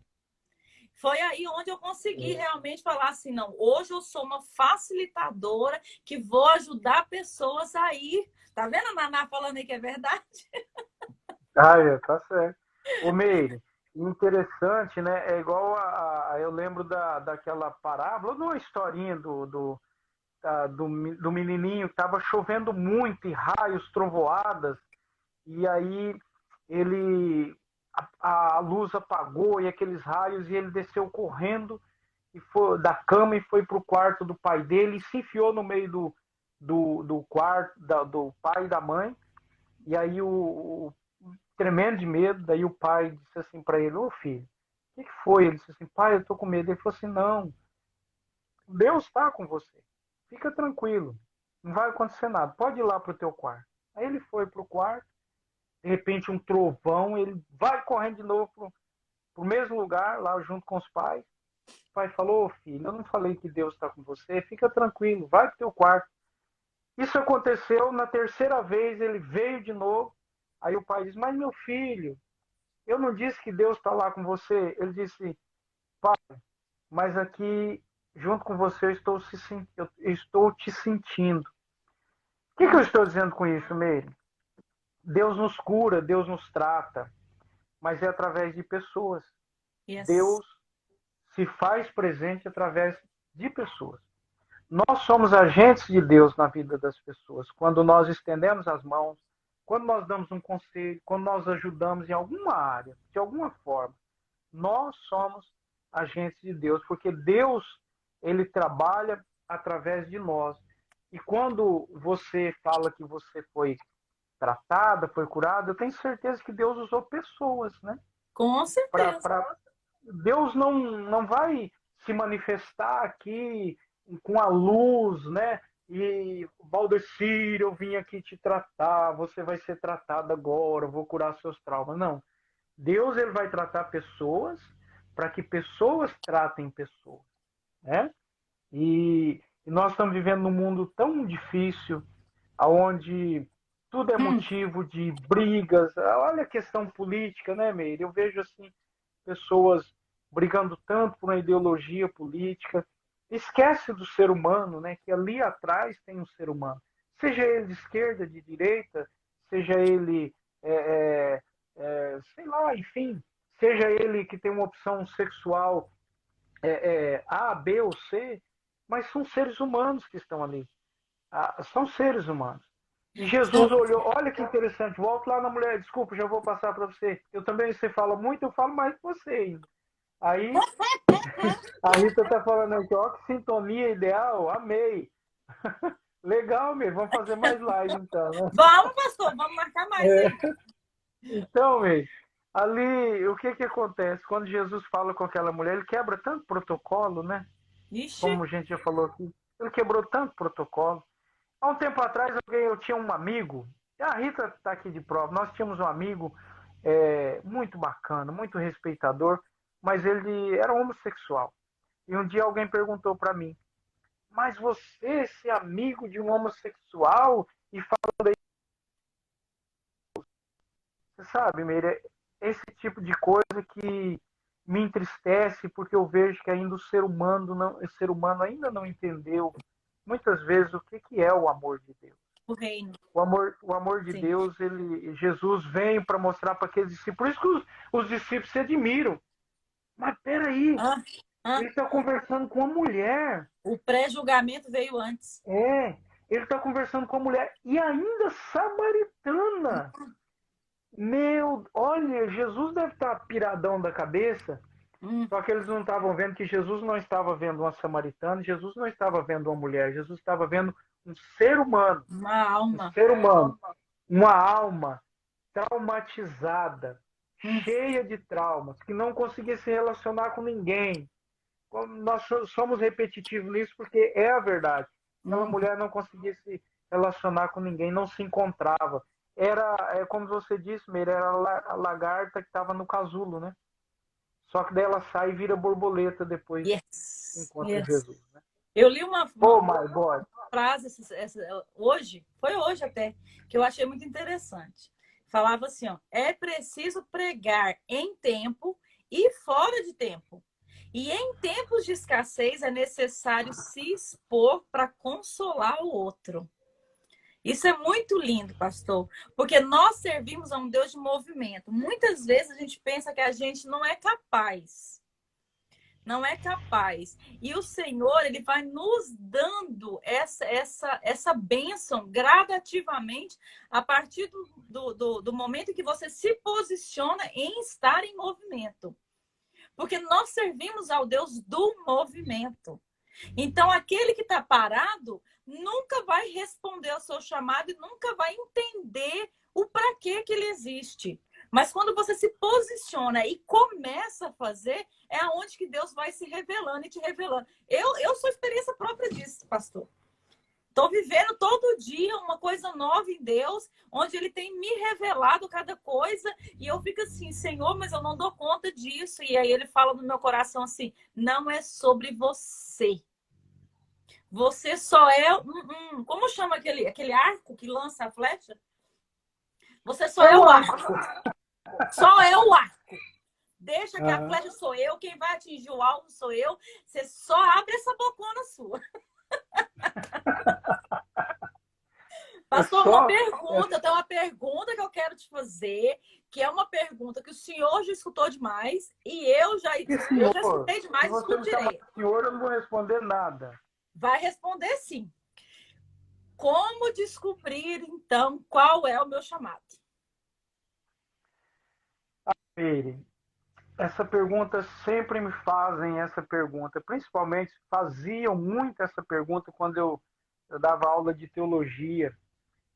Foi aí onde eu consegui realmente falar assim, não, hoje eu sou uma facilitadora que vou ajudar pessoas a ir. Tá vendo a Naná falando aí que é verdade? Ah, tá certo. Ô, Meire, interessante, né? É igual eu lembro daquela parábola, de uma historinha do menininho que estava chovendo muito, e raios, trovoadas, e aí ele a luz apagou e aqueles raios, e ele desceu correndo e foi da cama e foi para o quarto do pai dele e se enfiou no meio do quarto do pai e da mãe. E aí o tremendo de medo, daí o pai disse assim para ele: ô filho, o que foi? Ele disse assim: pai, eu tô com medo. Ele falou assim: não, Deus está com você, fica tranquilo, não vai acontecer nada, pode ir lá pro teu quarto. Aí ele foi pro quarto, de repente um trovão, ele vai correndo de novo pro mesmo lugar, lá junto com os pais. O pai falou: ô filho, eu não falei que Deus está com você, fica tranquilo, vai pro teu quarto. Isso aconteceu na terceira vez, ele veio de novo. Aí o pai disse: mas meu filho, eu não disse que Deus está lá com você. Ele disse: pai, mas aqui junto com você eu estou te sentindo. O que eu estou dizendo com isso, Meire? Deus nos cura, Deus nos trata, mas é através de pessoas. Yes. Deus se faz presente através de pessoas. Nós somos agentes de Deus na vida das pessoas. Quando nós estendemos as mãos, quando nós damos um conselho, quando nós ajudamos em alguma área, de alguma forma, nós somos agentes de Deus, porque Deus, ele trabalha através de nós. E quando você fala que você foi tratada, foi curada, eu tenho certeza que Deus usou pessoas, né? Com certeza. Deus não vai se manifestar aqui com a luz, né? E Valdecir, eu vim aqui te tratar, você vai ser tratado agora, eu vou curar seus traumas. Não. Deus ele vai tratar pessoas para que pessoas tratem pessoas, né? E nós estamos vivendo num mundo tão difícil, onde tudo é Hum, motivo de brigas. Olha a questão política, né, Meire? Eu vejo assim pessoas brigando tanto por uma ideologia política. Esquece do ser humano, né? Que ali atrás tem um ser humano. Seja ele de esquerda, de direita, seja ele, sei lá, enfim, seja ele que tem uma opção sexual A, B ou C, mas são seres humanos que estão ali. São seres humanos. E Jesus olhou, olha que interessante, volto lá na mulher, desculpa, já vou passar para você. Eu também, você fala muito, eu falo mais que você ainda. Aí, a Rita está falando aqui, ó, que sintonia ideal, amei. Legal, meu, vamos fazer mais live então, né? Vamos, pastor, vamos marcar mais aí. Então, meu, ali, o que que acontece? Quando Jesus fala com aquela mulher, ele quebra tanto protocolo, né? Ixi, Como a gente já falou aqui, ele quebrou tanto protocolo. Há um tempo atrás, eu tinha um amigo, e a Rita está aqui de prova, nós tínhamos um amigo muito bacana, muito respeitador, mas ele era homossexual. E um dia alguém perguntou para mim, mas você ser amigo de um homossexual e falando aí, você sabe, Meire, esse tipo de coisa que me entristece porque eu vejo que ainda o ser humano ainda não entendeu muitas vezes o que que é o amor de Deus. o reino, O amor de sim. Deus, Jesus veio para mostrar para aqueles discípulos. Por isso que os discípulos se admiram. Mas peraí, Ah, ah, ele está conversando com uma mulher. o pré-julgamento veio antes. É, ele está conversando com a mulher. E ainda samaritana. Meu, olha, Jesus deve estar piradão da cabeça. Hum, Só que eles não estavam vendo que Jesus não estava vendo uma samaritana, Jesus não estava vendo uma mulher, Jesus estava vendo um ser humano. uma Um alma. ser humano. Uma alma traumatizada, Hum, cheia de traumas, que não conseguia se relacionar com ninguém. Nós somos repetitivos nisso porque é a verdade. Aquela hum. mulher não conseguia se relacionar com ninguém, não se encontrava. Como você disse, Meira, era a lagarta que estava no casulo, né? Só que daí ela sai e vira borboleta depois que Yes, encontra yes. Jesus. Né? Eu li uma, Oh uma my God! frase hoje, foi hoje até, que eu achei muito interessante. Falava assim, ó, é preciso pregar em tempo e fora de tempo. E em tempos de escassez é necessário se expor para consolar o outro. Isso é muito lindo, pastor, porque nós servimos a um Deus de movimento. Muitas vezes a gente pensa que a gente não é capaz. Não é capaz. E o Senhor, ele vai nos dando essa bênção gradativamente a partir do momento que você se posiciona em estar em movimento. Porque nós servimos ao Deus do movimento. Então, aquele que está parado nunca vai responder ao seu chamado e nunca vai entender o para que ele existe. Mas quando você se posiciona e começa a fazer, é aonde que Deus vai se revelando e te revelando. Eu sou experiência própria disso, pastor. Estou vivendo todo dia uma coisa nova em Deus, onde Ele tem me revelado cada coisa, e eu fico assim, Senhor, mas eu não dou conta disso. E aí Ele fala no meu coração assim: não é sobre você. Você só é como chama aquele arco que lança a flecha? Você só é Eu o acho. arco. Só é o arco. Deixa que a Aham. flecha sou eu, quem vai atingir o alvo sou eu. Você só abre essa bocona sua. É Pastor, só. eu tenho uma pergunta que eu quero te fazer, que é uma pergunta que o senhor já escutou demais e eu já Senhor, escutei se demais, você escuto me chamar direito. de senhor, eu não vou responder nada. Vai responder sim. Como descobrir, então, qual é o meu chamado? Meire, essa pergunta sempre me fazem essa pergunta, principalmente faziam muito essa pergunta quando eu dava aula de teologia.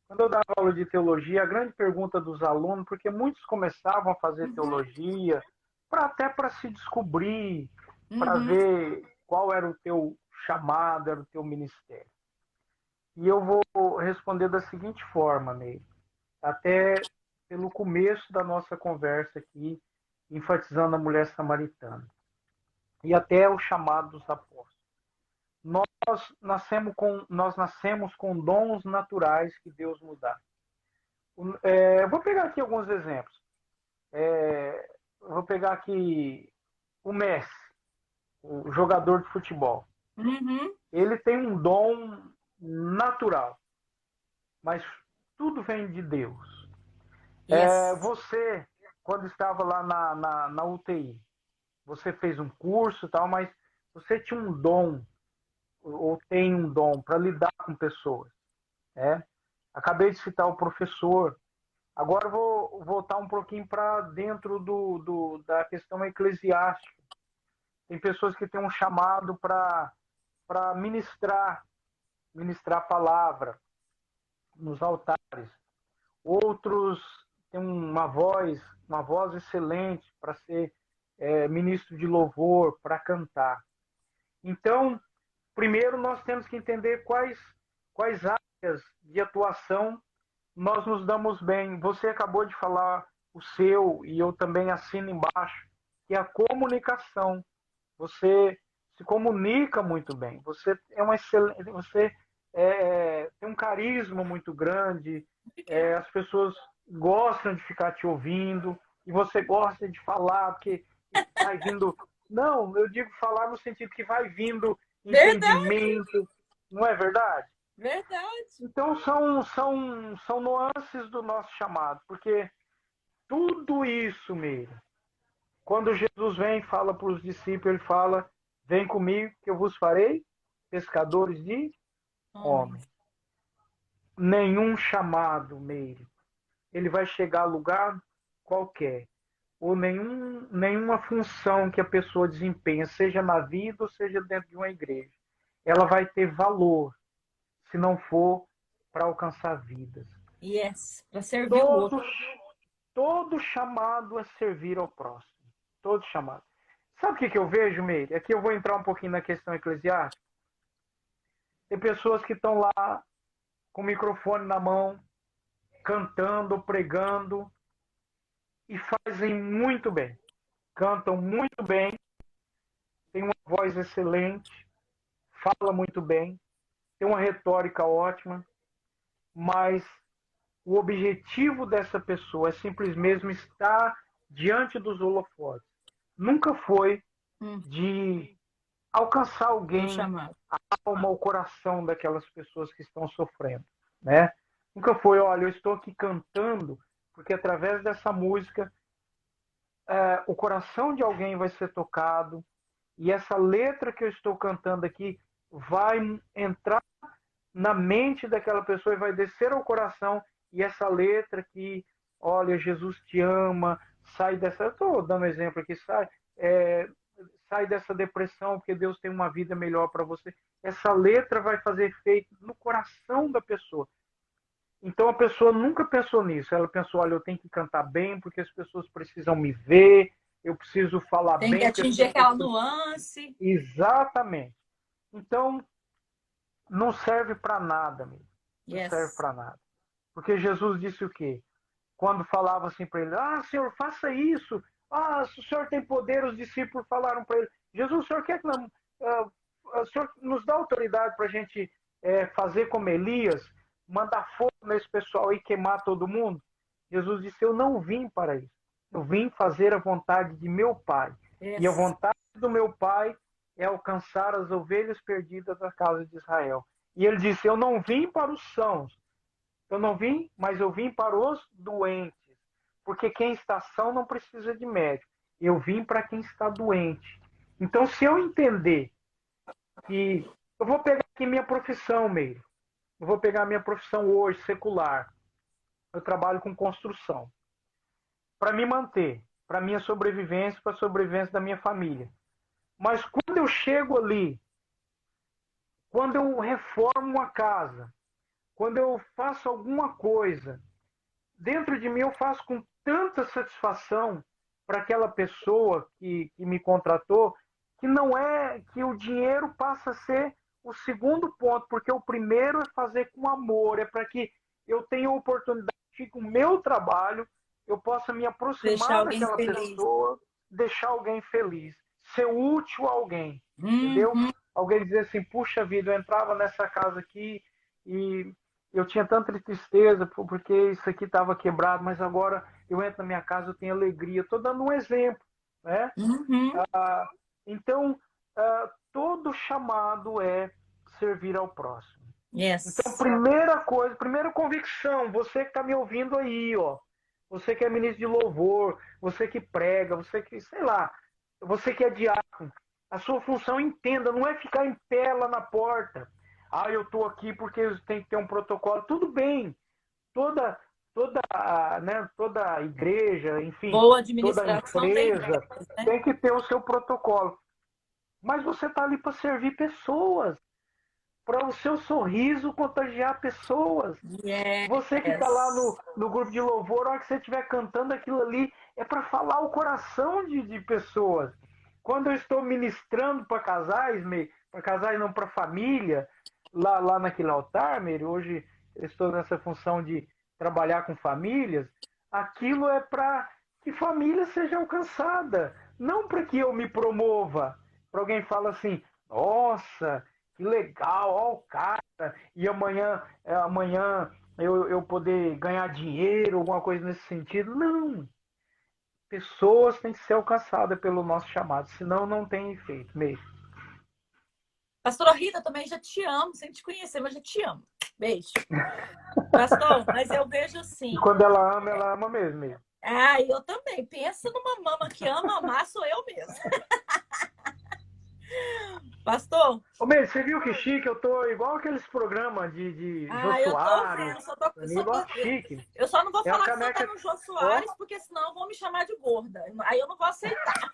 Quando eu dava aula de teologia, a grande pergunta dos alunos, porque muitos começavam a fazer Uhum, teologia até para se descobrir, para uhum, ver qual era o teu chamado, era o teu ministério. E eu vou responder da seguinte forma, Ney, até pelo começo da nossa conversa aqui, enfatizando a mulher samaritana, e até o chamado dos apóstolos. Nós nascemos com dons naturais que Deus nos dá. Eu vou pegar aqui alguns exemplos. Eu vou pegar aqui o Messi, o jogador de futebol. uhum. Ele tem um dom natural, mas tudo vem de Deus. Yes. Você, quando estava lá na UTI, você fez um curso e tal, mas você tinha um dom, ou tem um dom para lidar com pessoas. né? Acabei de citar o professor. Agora eu vou voltar um pouquinho para dentro da questão eclesiástica. Tem pessoas que têm um chamado para ministrar a palavra nos altares. Outros têm uma voz excelente para ser ministro de louvor, para cantar. Então, primeiro nós temos que entender quais áreas de atuação nós nos damos bem. Você acabou de falar o seu, e eu também assino embaixo, que é a comunicação. Você se comunica muito bem. Você é um excelente, você tem um carisma muito grande. As pessoas gostam de ficar te ouvindo e você gosta de falar porque vai vindo. Não, eu digo falar no sentido que vai vindo Verdade, entendimento, não é verdade? verdade. Então são nuances do nosso chamado, porque tudo isso, Meire, quando Jesus vem e fala para os discípulos, ele fala: vem comigo que eu vos farei pescadores de homens. Homens. Nenhum chamado, Meire, ele vai chegar a lugar qualquer, ou nenhuma função que a pessoa desempenha, seja na vida ou seja dentro de uma igreja, ela vai ter valor se não for para alcançar vidas. Yes, para servir o outro. Todo, todo chamado é servir ao próximo. Todo chamado. Sabe o que eu vejo, Meire? Aqui eu vou entrar um pouquinho na questão eclesiástica. Tem pessoas que estão lá com o microfone na mão, cantando, pregando, e fazem muito bem. Cantam muito bem, têm uma voz excelente, fala muito bem, tem uma retórica ótima, mas o objetivo dessa pessoa é simplesmente estar diante dos holofotes. Nunca foi de alcançar alguém, a alma, o coração daquelas pessoas que estão sofrendo, né? Nunca foi, olha, eu estou aqui cantando porque através dessa música o coração de alguém vai ser tocado e essa letra que eu estou cantando aqui vai entrar na mente daquela pessoa e vai descer ao coração, e essa letra que, olha, Jesus te ama, sai dessa, eu estou dando exemplo aqui, sai dessa depressão porque Deus tem uma vida melhor para você. Essa letra vai fazer efeito no coração da pessoa. Então a pessoa nunca pensou nisso, ela pensou, olha, eu tenho que cantar bem porque as pessoas precisam me ver, eu preciso falar Tem bem. que atingir aquela nuance. Exatamente. Então, não serve para nada, amigo. Não serve para nada. Porque Jesus disse o quê? Quando falava assim para ele, Senhor, faça isso. Se o Senhor tem poder, os discípulos falaram para ele, Jesus, o Senhor quer que o Senhor nos dá autoridade para a gente fazer como Elias, mandar fogo nesse pessoal e queimar todo mundo? Jesus disse, eu não vim para isso. Eu vim fazer a vontade de meu Pai. E a vontade do meu Pai é alcançar as ovelhas perdidas da casa de Israel. E ele disse, eu não vim para os sãos. Eu não vim, mas eu vim para os doentes. Porque quem está são não precisa de médico. Eu vim para quem está doente. Então, se eu entender que... Eu vou pegar aqui minha profissão, Meire. Eu vou pegar minha profissão hoje, secular. Eu trabalho com construção. Para me manter, para minha sobrevivência, para a sobrevivência da minha família. Mas quando eu chego ali, quando eu reformo uma casa, quando eu faço alguma coisa, dentro de mim eu faço com tanta satisfação para aquela pessoa que me contratou, que não é que o dinheiro passa a ser o segundo ponto, porque o primeiro é fazer com amor, é para que eu tenha a oportunidade de, com o meu trabalho, eu possa me aproximar daquela pessoa, deixar alguém feliz, ser útil a alguém, entendeu? Alguém dizer assim, puxa vida, eu entrava nessa casa aqui e eu tinha tanta tristeza porque isso aqui estava quebrado, mas agora eu entro na minha casa, eu tenho alegria. Estou dando um exemplo, né? Então, todo chamado é servir ao próximo. Então, primeira convicção, você que está me ouvindo aí, ó, você que é ministro de louvor, você que prega, você que, sei lá, você que é diácono, a sua função, entenda, não é ficar em pé lá na porta. eu estou aqui porque tem que ter um protocolo. Tudo bem, toda, toda igreja, enfim, Boa toda administração tem empresa regras, né? tem que ter o seu protocolo. Mas você está ali para servir pessoas, para o seu sorriso contagiar pessoas. Você que está lá Yes. no grupo de louvor, a hora que você estiver cantando aquilo ali, é para falar o coração de pessoas. Quando eu estou ministrando para casais, para casais não, para família, lá naquele altar, hoje eu estou nessa função de trabalhar com famílias, aquilo é para que família seja alcançada, não para que eu me promova. Para alguém fala assim, nossa, que legal, ó o cara, e amanhã eu poder ganhar dinheiro, alguma coisa nesse sentido. Não. Pessoas têm que ser alcançadas pelo nosso chamado, senão não tem efeito mesmo. Pastora Rita, também já te amo, sem te conhecer, mas já te amo. Beijo. Pastor, mas eu vejo E assim. quando ela ama mesmo. Eu também. Pensa numa mama que ama amar, sou eu mesmo. Pastor? Ô, Meire, você viu que chique? Eu tô igual aqueles programas de Jô Eu tô Soares. vendo. Chique. Eu só não vou É a falar que você caneca. tá no Jô Soares, porque senão vão me chamar de gorda. Aí eu não vou aceitar.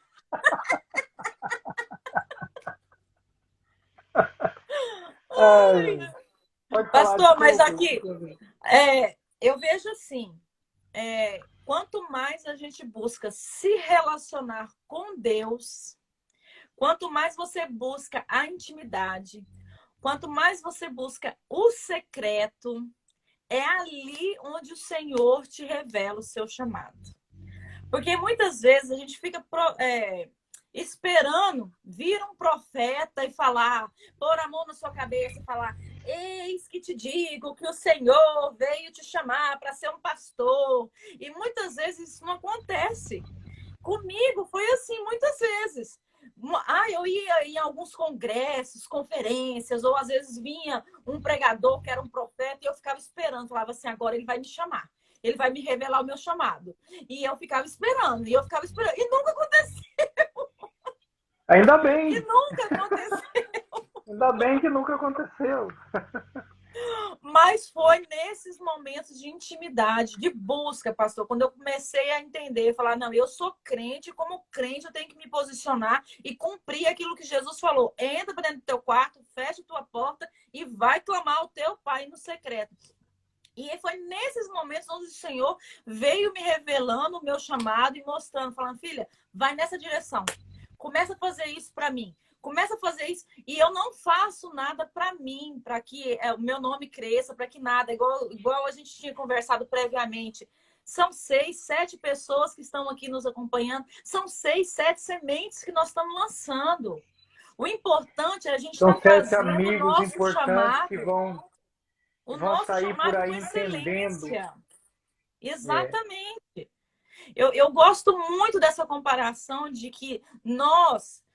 Ai, pode falar, Pastor, mas desculpa. aqui, eu vejo assim, quanto mais a gente busca se relacionar com Deus, quanto mais você busca a intimidade, quanto mais você busca o secreto, é ali onde o Senhor te revela o seu chamado. Porque muitas vezes a gente fica esperando vir um profeta e falar, pôr a mão na sua cabeça e falar, eis que te digo que o Senhor veio te chamar para ser um pastor. E muitas vezes isso não acontece. Comigo foi assim, muitas vezes. Eu ia em alguns congressos, conferências, ou às vezes vinha um pregador que era um profeta e eu ficava esperando, falava assim, agora ele vai me chamar. Ele vai me revelar o meu chamado. E eu ficava esperando, e nunca aconteceu. Ainda bem. E nunca aconteceu. Ainda bem que nunca aconteceu. Mas foi nesses momentos de intimidade, de busca, pastor, quando eu comecei a entender, falar, não, eu sou crente, como crente eu tenho que me posicionar e cumprir aquilo que Jesus falou. Entra para dentro do teu quarto, fecha a tua porta e vai clamar ao teu Pai no secreto. E foi nesses momentos onde o Senhor veio me revelando o meu chamado e mostrando, falando, filha, vai nessa direção. Começa a fazer isso para mim. Começa a fazer isso. E eu não faço nada para mim, para que o meu nome cresça, para que nada. Igual a gente tinha conversado previamente. São 6, 7 pessoas que estão aqui nos acompanhando. São 6, 7 sementes que nós estamos lançando. O importante é a gente estar fazendo o nosso chamado. Que vão sair por aí entendendo. Exatamente. Eu gosto muito dessa comparação de que nós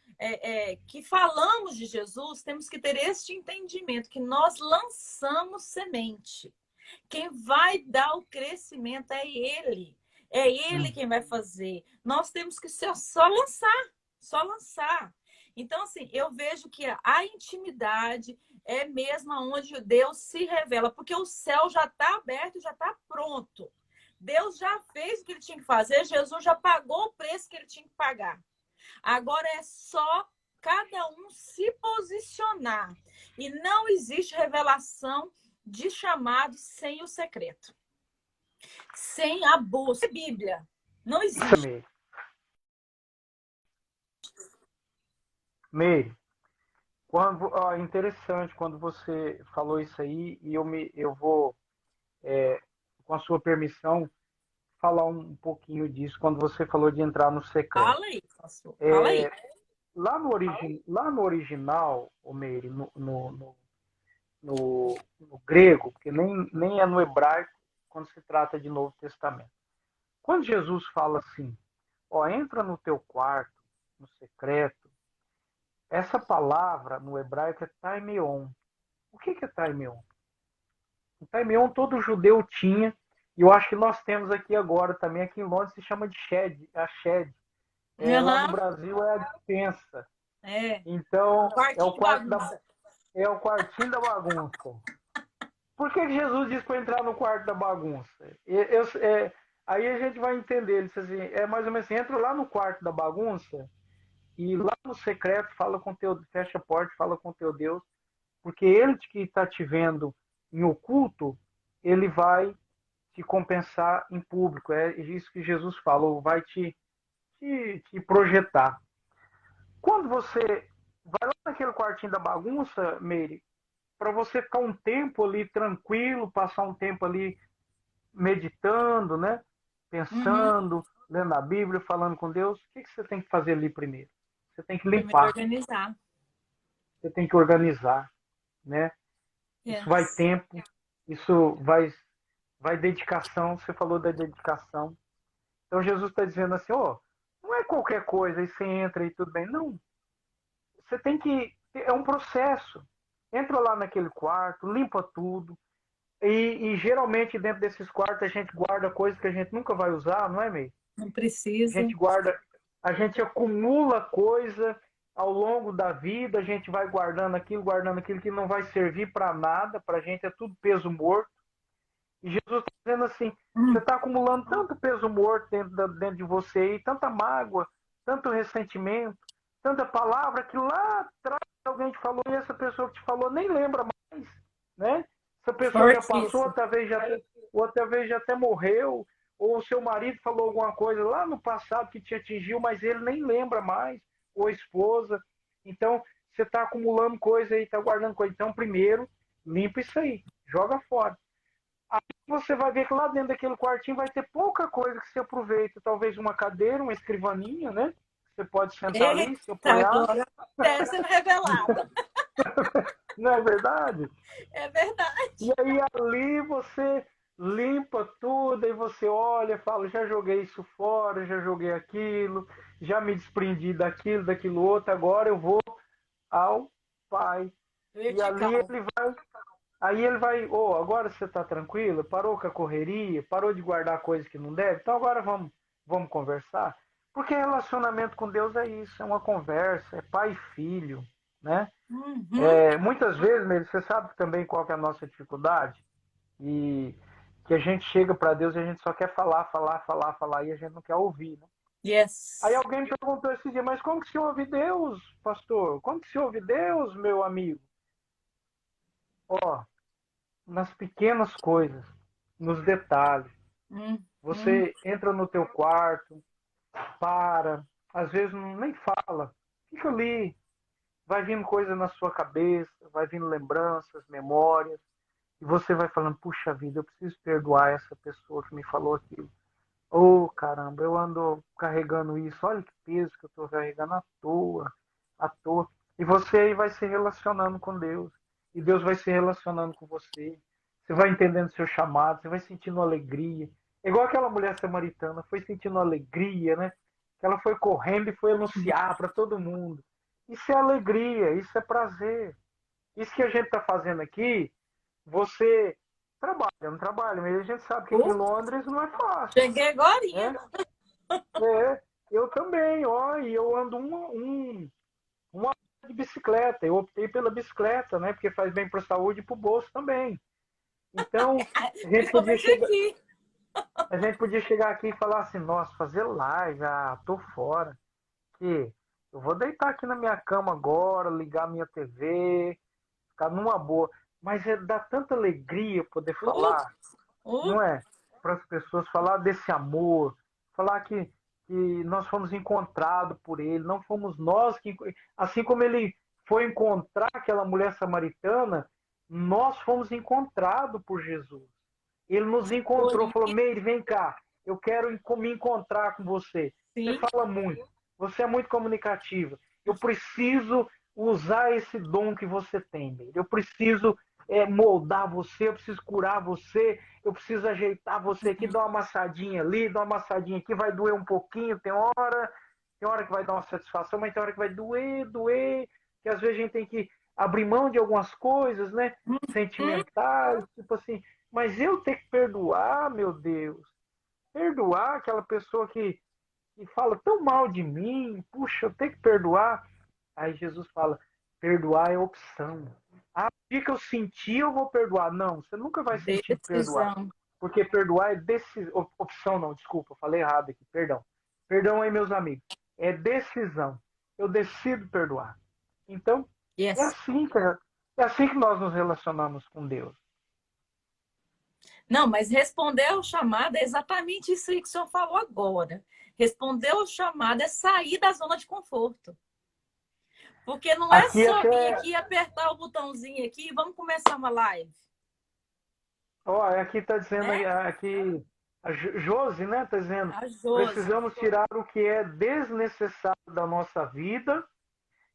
que falamos de Jesus temos que ter este entendimento que nós lançamos semente. Quem vai dar o crescimento é Ele. É Ele quem vai fazer. Nós temos que só lançar. Então, assim, eu vejo que a intimidade é mesmo onde Deus se revela, porque o céu já está aberto, já está pronto. Deus já fez o que ele tinha que fazer, Jesus já pagou o preço que ele tinha que pagar. Agora é só cada um se posicionar. E não existe revelação de chamado sem o secreto. Sem a busca. Bíblia. Não existe. Meire, interessante quando você falou isso aí, e eu vou, com a sua permissão, falar um pouquinho disso, quando você falou de entrar no secreto. Fala aí, pastor. Fala aí. Lá no original, Meire, no grego, porque nem é no hebraico quando se trata de Novo Testamento. Quando Jesus fala assim, entra no teu quarto, no secreto, essa palavra no hebraico é taimeon. O que é taimeon? O taimeon todo judeu tinha, e eu acho que nós temos aqui agora também, aqui em Londres se chama de shed, a shed. Lá no Brasil é a dispensa. Então, é o quarto da... É o quartinho da bagunça. Por que Jesus disse para entrar no quarto da bagunça? Aí a gente vai entender. Ele disse assim, é mais ou menos assim, entra lá no quarto da bagunça e lá no secreto fala com teu, fecha a porta, fala com teu Deus, porque ele que está te vendo em oculto, ele vai te compensar em público. É isso que Jesus falou, vai te projetar. Quando você vai lá naquele quartinho da bagunça, Meire, para você ficar um tempo ali tranquilo, passar um tempo ali meditando, né? Uhum. Pensando, lendo a Bíblia, falando com Deus, o que você tem que fazer ali primeiro? Você tem que Primeiro limpar, organizar. você tem que organizar, né? Isso vai Yes. tempo, isso vai dedicação. Você falou da dedicação. Então Jesus está dizendo assim, ó, não é qualquer coisa e você entra e tudo bem. Não, você tem que, é um processo. Entra lá naquele quarto, limpa tudo. E geralmente dentro desses quartos a gente guarda coisas que a gente nunca vai usar, não é, meio? Não A precisa. gente guarda, a gente acumula coisa ao longo da vida, a gente vai guardando aquilo que não vai servir para nada, para a gente é tudo peso morto. E Jesus está dizendo assim: você Hum. está acumulando tanto peso morto dentro de você, e tanta mágoa, tanto ressentimento, tanta palavra que lá atrás alguém te falou e essa pessoa que te falou nem lembra mais, né? Essa pessoa já passou, Fortíssimo. outra vez já até morreu, ou o seu marido falou alguma coisa lá no passado que te atingiu, mas ele nem lembra mais, ou a esposa. Então, você está acumulando coisa aí, está guardando coisa. Então, primeiro, limpa isso aí, joga fora. Você vai ver que lá dentro daquele quartinho vai ter pouca coisa que você aproveita. Talvez uma cadeira, uma escrivaninha, né? Você pode sentar ali, se Eita, apoiar. agora até sendo revelada. Não é verdade? É E verdade. aí ali você limpa tudo, aí você olha, fala, já joguei isso fora, já joguei aquilo, já me desprendi daquilo, daquilo outro, agora eu vou ao Pai. E ali Vertical. ele vai, oh, agora você está tranquilo, parou com a correria, parou de guardar coisas que não deve, então agora vamos conversar. Porque relacionamento com Deus é isso, é uma conversa, é pai e filho, né? Uhum. Muitas vezes, você sabe também qual que é a nossa dificuldade? E que a gente chega para Deus e a gente só quer falar, falar, falar, falar e a gente não quer ouvir, né? Aí Yes. alguém me perguntou esse dia, mas como que se ouve Deus, pastor? Como que se ouve Deus, meu amigo? Ó, nas pequenas coisas, nos detalhes. Uhum. Você entra no teu quarto, para, às vezes nem fala, fica ali, vai vindo coisa na sua cabeça, vai vindo lembranças, memórias, e você vai falando, puxa vida, eu preciso perdoar essa pessoa que me falou aquilo. Oh, caramba, eu ando carregando isso, olha que peso que eu estou carregando à toa, à toa. E você aí vai se relacionando com Deus, e Deus vai se relacionando com você. Você vai entendendo seu chamado, você vai sentindo alegria. É igual aquela mulher samaritana, foi sentindo alegria, né? Que ela foi correndo e foi anunciar para todo mundo. Isso é alegria, isso é prazer. Isso que a gente está fazendo aqui, você trabalha, não trabalha, mas a gente sabe que aqui em Uh, Londres não é fácil, cheguei agorinha. né? Eu também, ó, e eu ando uma hora de bicicleta. Eu optei pela bicicleta, né? Porque faz bem para a saúde e para o bolso também. Então, a gente podia Principalmente chegar, aqui. a gente podia chegar aqui e falar assim, nossa, fazer live, tô fora. Que eu vou deitar aqui na minha cama agora, ligar minha TV, ficar numa boa. Mas dá tanta alegria poder Uh, falar, uh. não é? Para as pessoas falar desse amor, falar que nós fomos encontrados por ele, não fomos nós que. Assim como ele foi encontrar aquela mulher samaritana, nós fomos encontrados por Jesus. Ele nos Por encontrou, falou: isso, Meire, vem cá, eu quero me encontrar com você. Você sim. fala muito, você é muito comunicativa. Eu preciso usar esse dom que você tem, Meire. Eu preciso moldar você, eu preciso curar você, eu preciso ajeitar você aqui, dar uma amassadinha ali, dar uma amassadinha aqui, vai doer um pouquinho, tem hora que vai dar uma satisfação, mas tem hora que vai doer, que às vezes a gente tem que abrir mão de algumas coisas, né? Uhum. Sentimentais, tipo assim, mas eu ter que perdoar, meu Deus, perdoar aquela pessoa que fala tão mal de mim, puxa, eu tenho que perdoar. Aí Jesus fala, perdoar é opção. Ah, o dia que eu sentir, eu vou perdoar. Não, você nunca vai sentir perdoar. Decisão. Porque perdoar é opção, não, desculpa, falei errado aqui, perdão. Perdão aí, meus amigos. É decisão. Eu decido perdoar. Então, é Yes. assim que, é assim que nós nos relacionamos com Deus. Não, mas responder ao chamado é exatamente isso aí que o senhor falou agora. Responder ao chamado é sair da zona de conforto. Porque não é Aqui só vir até, aqui, apertar o botãozinho aqui e vamos começar uma live, ó, aqui está dizendo, né? aqui, a Josi, né, está dizendo, A Josi. precisamos tirar o que é desnecessário da nossa vida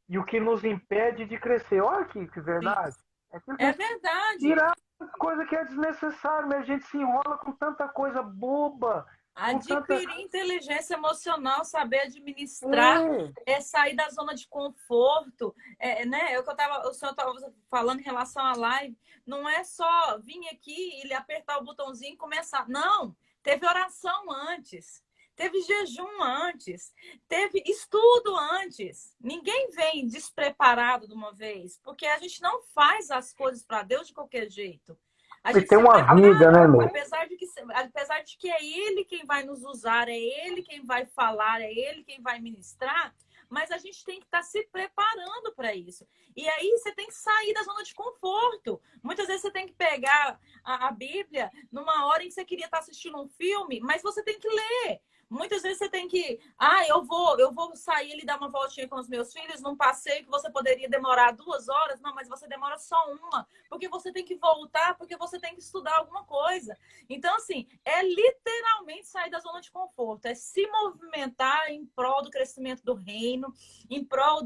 e o que nos impede de crescer. Olha que verdade. É aquilo que a É gente verdade. tirar coisa que é desnecessária, mas a gente se enrola com tanta coisa boba, com tanta. Adquirir inteligência emocional, saber administrar, É, sair da zona de conforto, né? É o que o senhor estava falando em relação à live. Não é só vir aqui e apertar o botãozinho e começar. Não, teve oração antes, teve jejum antes, teve estudo antes. Ninguém vem despreparado de uma vez, porque a gente não faz as coisas para Deus de qualquer jeito. A e gente tem se uma vida, prepara, né, meu? apesar de que é Ele quem vai nos usar, é Ele quem vai falar, é Ele quem vai ministrar, mas a gente tem que estar se preparando para isso. E aí você tem que sair da zona de conforto. Muitas vezes você tem que pegar a Bíblia numa hora em que você queria estar assistindo um filme, mas você tem que ler. Muitas vezes você tem que, eu vou sair e dar uma voltinha com os meus filhos num passeio que você poderia demorar 2 horas, não, mas você demora só uma, porque você tem que voltar, porque você tem que estudar alguma coisa. Então, assim, é literalmente sair da zona de conforto, é se movimentar em prol do crescimento do reino, em prol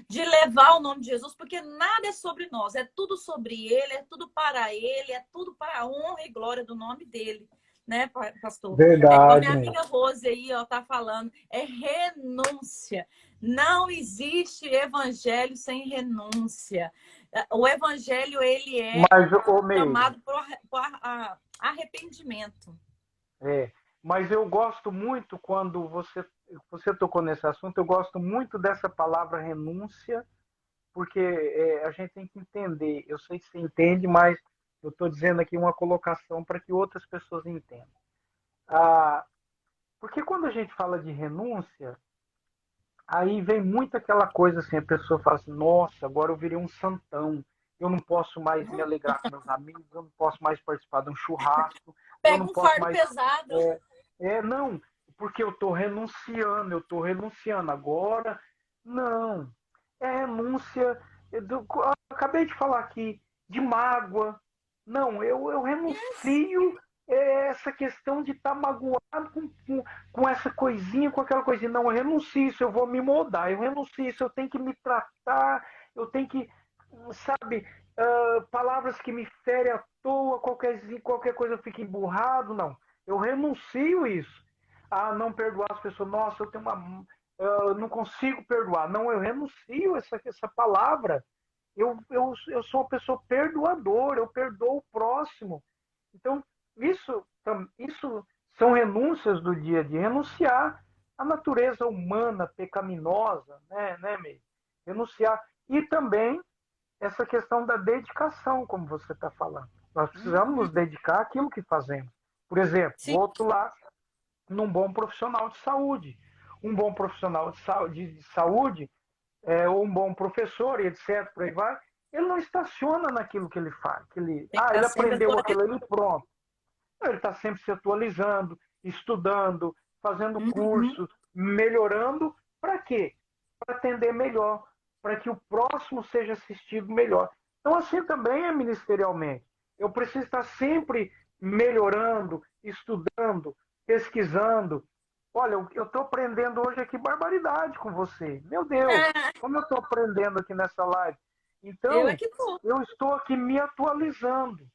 de levar o nome de Jesus, porque nada é sobre nós, é tudo sobre Ele, é tudo para Ele, é tudo para a honra e glória do nome dele, né, pastor? É igual Verdade, minha meu. amiga Rose aí, ó, tá falando, é renúncia. Não existe evangelho sem renúncia. O evangelho, ele é Mas, ô, Meire, chamado por arrependimento. é, mas eu gosto muito quando você tocou nesse assunto, eu gosto muito dessa palavra renúncia, porque a gente tem que entender. Eu sei que você entende, mas eu estou dizendo aqui uma colocação para que outras pessoas entendam. Ah, porque quando a gente fala de renúncia, aí vem muito aquela coisa assim, a pessoa fala assim, nossa, agora eu virei um santão, eu não posso mais me alegrar com meus amigos, eu não posso mais participar de um churrasco, eu Pega não um posso fardo mais. pesado. Não, porque eu estou renunciando agora. Não, é renúncia. Eu acabei de falar aqui de mágoa. Não, eu Yes. renuncio essa questão de estar magoado com essa coisinha, com aquela coisinha. Não, eu renuncio isso, eu vou me moldar. Eu renuncio isso, eu tenho que me tratar, eu tenho que, sabe, palavras que me ferem à toa, qualquer coisa fica emburrado. Não, eu renuncio isso. A não perdoar as pessoas. Nossa, eu não consigo perdoar. Não, eu renuncio essa palavra. Eu sou uma pessoa perdoadora, eu perdoo o próximo. Então, isso são renúncias do dia a dia. Renunciar à natureza humana, pecaminosa, né, Meire? Renunciar. E também essa questão da dedicação, como você está falando. Nós precisamos nos Uhum. dedicar àquilo que fazemos. Por exemplo, Sim. volto lá num bom profissional de saúde. Um bom profissional de saúde ou um bom professor, e etc., por aí vai, ele não estaciona naquilo que ele faz. Tem que estar Ele sempre aprendeu aquilo atualizado. ali, pronto. Ele está sempre se atualizando, estudando, fazendo Uhum. curso, melhorando. Para quê? Para atender melhor, para que o próximo seja assistido melhor. Então, assim também é ministerialmente. Eu preciso estar sempre melhorando, estudando, pesquisando. Olha, eu estou aprendendo hoje aqui barbaridade com você. Meu Deus, É, como eu estou aprendendo aqui nessa live. eu é Então, que tô. eu estou aqui me atualizando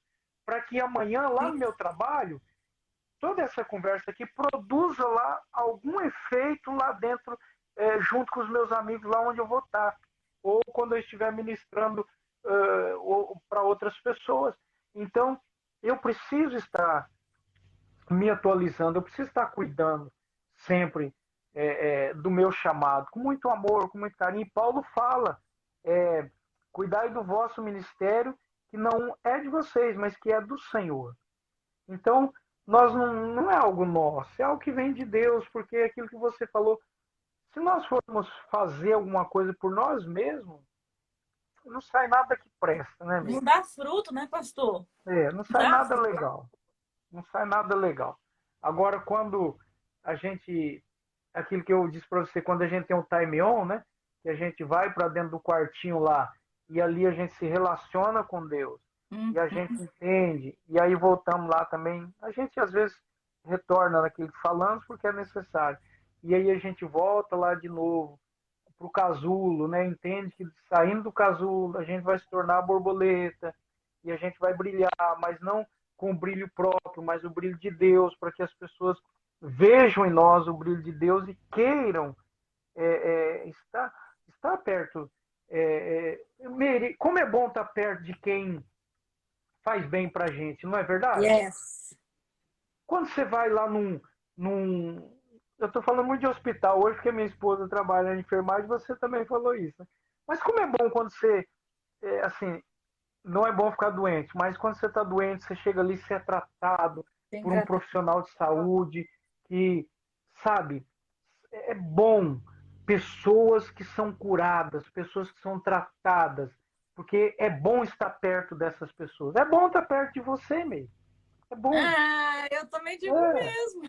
para que amanhã, lá Sim. no meu trabalho, toda essa conversa aqui produza lá algum efeito lá dentro, junto com os meus amigos, lá onde eu vou estar. Ou quando eu estiver ministrando para outras pessoas. Então, eu preciso estar me atualizando, eu preciso estar cuidando sempre do meu chamado, com muito amor, com muito carinho. E Paulo fala, é, Cuidai do vosso ministério, que não é de vocês, mas que é do Senhor. Então, nós não é algo nosso, é algo que vem de Deus, porque é aquilo que você falou, se nós formos fazer alguma coisa por nós mesmos, não sai nada que presta, né, Não meu? dá fruto, né, pastor? Não sai Dá nada fruto. legal. Não sai nada legal. Agora, quando a gente, aquilo que eu disse para você, quando a gente tem um time on, né? Que a gente vai para dentro do quartinho lá e ali a gente se relaciona com Deus e a gente entende e aí voltamos lá também. A gente às vezes retorna naquilo que falamos porque é necessário. E aí a gente volta lá de novo para o casulo, né? Entende que saindo do casulo a gente vai se tornar a borboleta e a gente vai brilhar, mas não com o brilho próprio, mas o brilho de Deus, para que as pessoas vejam em nós o brilho de Deus e queiram estar perto. Como é bom estar perto de quem faz bem para a gente, não é verdade? Yes. Quando você vai lá eu estou falando muito de hospital hoje, porque minha esposa trabalha na enfermagem, você também falou isso. Né? Mas como é bom quando você, assim, não é bom ficar doente, mas quando você está doente, você chega ali e você é tratado Tem por um gratidão. profissional de saúde que, sabe, é bom pessoas que são curadas, pessoas que são tratadas, porque é bom estar perto dessas pessoas. É bom estar perto de você mesmo. É bom. Ah, eu também digo É. mesmo.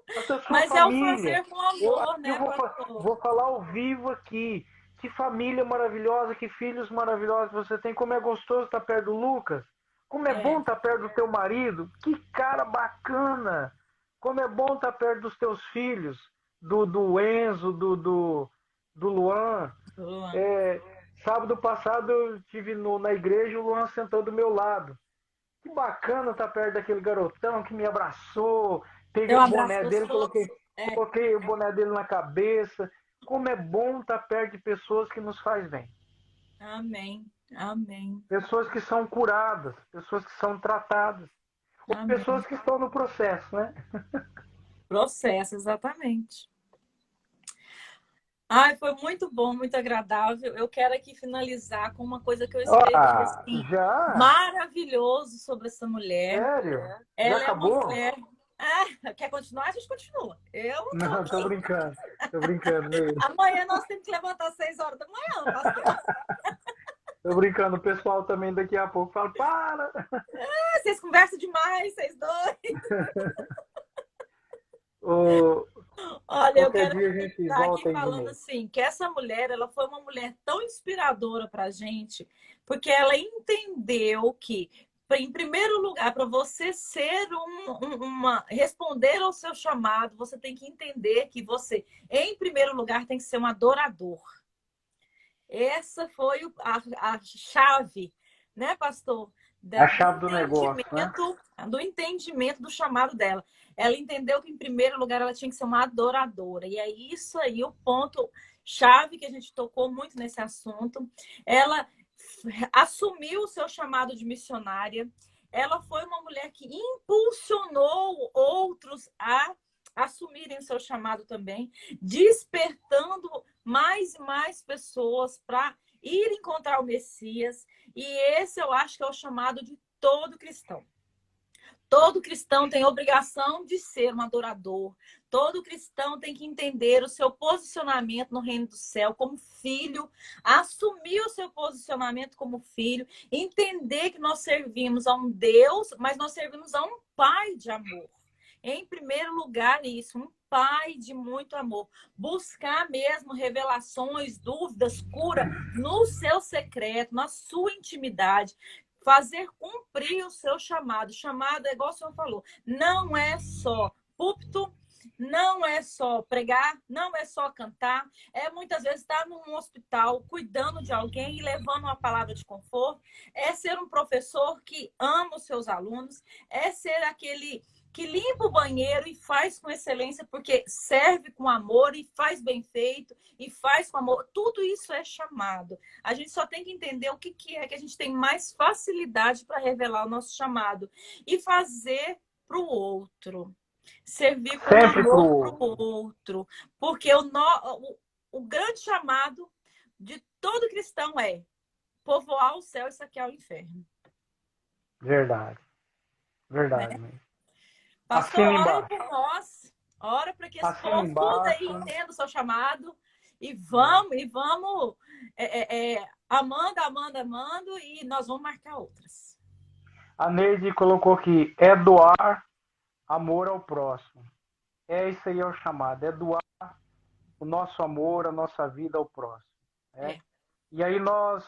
Essa sua Mas é o família. fazer com Eu, amor, eu né, vou, pastor? vou falar ao vivo aqui. Que família maravilhosa, que filhos maravilhosos você tem. Como é gostoso estar perto do Lucas. Como é bom É. estar perto do teu marido. Que cara bacana. Como é bom estar perto dos teus filhos. Do Enzo, do Luan. Luan. É, sábado passado eu estive na igreja e o Luan sentou do meu lado. Que bacana estar perto daquele garotão que me abraçou, peguei Deu um o abraço boné dele, gostoso. É. coloquei o boné dele na cabeça. Como é bom estar perto de pessoas que nos faz bem. Amém. Amém. Pessoas que são curadas, pessoas que são tratadas. Ou Amém. pessoas que estão no processo, né? Processo, exatamente. Ai, foi muito bom, muito agradável. Eu quero aqui finalizar com uma coisa que eu escrevi Ah, assim, já? maravilhoso sobre essa mulher. Sério? Já Ela é uma acabou? mulher. Ah, quer continuar? A gente continua. Eu não tô Não, tô aqui. brincando. Tô brincando mesmo. Amanhã nós temos que levantar às 6 horas da manhã, pastor. Tô brincando. O pessoal também daqui a pouco fala, para! Ah, vocês conversam demais, vocês dois. Ô, Olha, eu qualquer quero dia a gente finalizar aqui volta aí de falando novo. assim, que essa mulher, ela foi uma mulher tão inspiradora para a gente, porque ela entendeu que, em primeiro lugar, para você ser responder ao seu chamado, você tem que entender que você, em primeiro lugar, tem que ser um adorador. Essa foi a chave, né, pastor? A chave do negócio, né? Do entendimento do chamado dela. Ela entendeu que, em primeiro lugar, ela tinha que ser uma adoradora. E é isso aí o ponto chave que a gente tocou muito nesse assunto. Ela assumiu o seu chamado de missionária. Ela foi uma mulher que impulsionou outros a assumirem o seu chamado também, despertando mais e mais pessoas para ir encontrar o Messias. E esse eu acho que é o chamado de todo cristão. Todo cristão tem obrigação de ser um adorador. Todo cristão tem que entender o seu posicionamento no reino do céu como filho, assumir o seu posicionamento como filho, entender que nós servimos a um Deus, mas nós servimos a um Pai de amor. Em primeiro lugar, isso, um Pai de muito amor. Buscar mesmo revelações, dúvidas, cura no seu secreto, na sua intimidade. Fazer cumprir o seu chamado. Chamado é igual o senhor falou. Não é só púlpito, não é só pregar, não é só cantar. É muitas vezes estar num hospital cuidando de alguém e levando uma palavra de conforto. É ser um professor que ama os seus alunos. É ser aquele que limpa o banheiro e faz com excelência, porque serve com amor e faz bem feito e faz com amor. Tudo isso é chamado. A gente só tem que entender o que é que a gente tem mais facilidade para revelar o nosso chamado e fazer para o outro. Servir com Sempre amor para o outro. Porque o grande chamado de todo cristão é povoar o céu e saquear o inferno. Verdade. Verdade, Né? mãe. Pastor, Assina ore embaixo. por nós. Ora para que esse Assina povo tudo aí embaixo. entenda o seu chamado. E vamos amando, amando, amando. E nós vamos marcar outras. A Neide colocou aqui, é doar amor ao próximo. É isso aí, é o chamado. É doar o nosso amor, a nossa vida ao próximo. Né? É. E aí nós,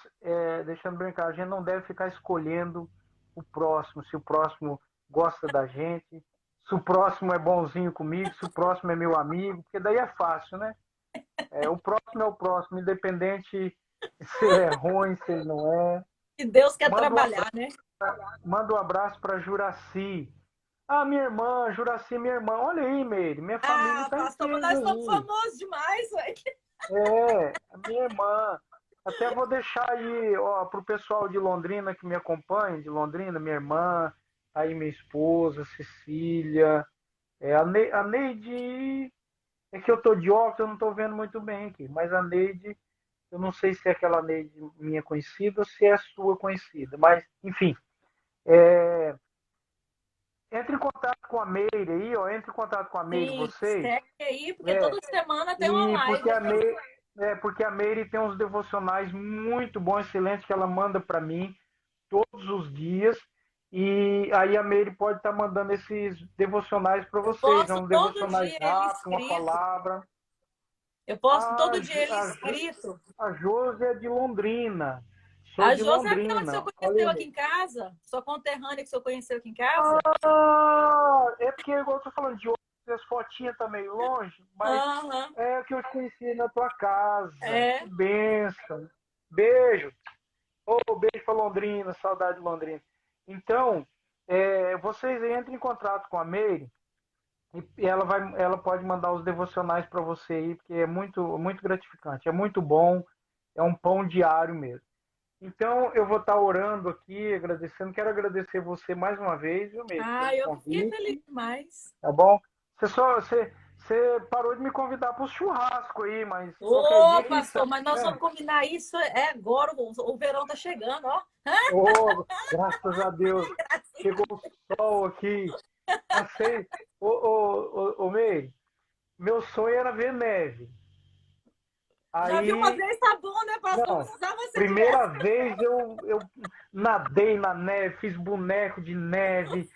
deixando bem claro, a gente não deve ficar escolhendo o próximo, se o próximo gosta da gente, se o próximo é bonzinho comigo, se o próximo é meu amigo, porque daí é fácil, né? O próximo, independente se ele é ruim, se ele não é. E Deus quer Manda um trabalhar, abraço, né? manda um abraço para Juraci. Ah, minha irmã, Juraci, minha irmã. Olha aí, Meire, minha família Ah, está em pastor, mas peso nós estamos aí. famosos demais, velho. A minha irmã. Até vou deixar aí, ó, pro pessoal de Londrina que me acompanha, de Londrina, minha irmã, aí minha esposa, Cecília, a Neide, é que eu tô de óculos, eu não tô vendo muito bem aqui, mas a Neide, eu não sei se é aquela Neide minha conhecida ou se é a sua conhecida, mas, enfim, é, entre em contato com a Meire aí, ó, entre em contato com a Meire, Sim, vocês, segue aí, porque é, toda semana tem uma e live aqui. porque a Meire tem uns devocionais muito bons, excelentes, que ela manda para mim todos os dias. E aí a Meire pode estar mandando esses devocionais para Eu vocês. É posto um todo devocionais dia ele rápido, uma escrito. palavra. Eu posto A, todo dia ele escrito. a Josi é de Londrina. Sou A de Josi é aquela que o senhor Londrina. Olha conheceu aí, aqui Meire. em casa? Sua conterrânea que o senhor conheceu aqui em casa? É porque, igual eu tô falando de outras, as fotinhas tá meio longe, mas Aham. é que eu te conheci na tua casa. Que É. bênção. Beijo. Beijo para Londrina, saudade de Londrina. Então, vocês entrem em contato com a Meire e ela pode mandar os devocionais para você aí, porque é muito, muito gratificante, é muito bom, é um pão diário mesmo. Então, eu vou estar orando aqui, agradecendo. Quero agradecer você mais uma vez, viu, Meire, Ah, pelo eu fiquei feliz convite, demais. tá bom? Você parou de me convidar para o churrasco aí, mas qualquer Ô, dia, quem pastor, sabe, mas nós né? vamos combinar isso agora. O verão tá chegando, ó. Oh, graças a Deus, chegou o sol aqui. Passei. Meire, meu sonho era ver neve. Já viu uma Aí, vez, tá bom, né, pastor? Não não, precisava ser primeira diverso. vez eu nadei na neve, fiz boneco de neve,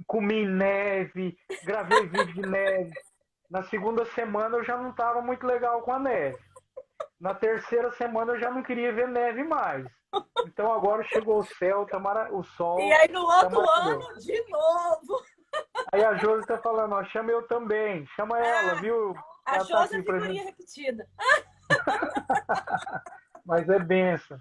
comi neve, gravei vídeo de neve. Na segunda semana eu já não estava muito legal com a neve. Na terceira semana eu já não queria ver neve mais. Então agora chegou o céu, o E sol, aí no tá outro maravilhoso. ano, de novo. Aí a Josi tá falando, ó, chama eu também. Chama ela, Ah, viu? a Ela tá Josi aqui é pra gente. figurinha repetida. Mas é benção.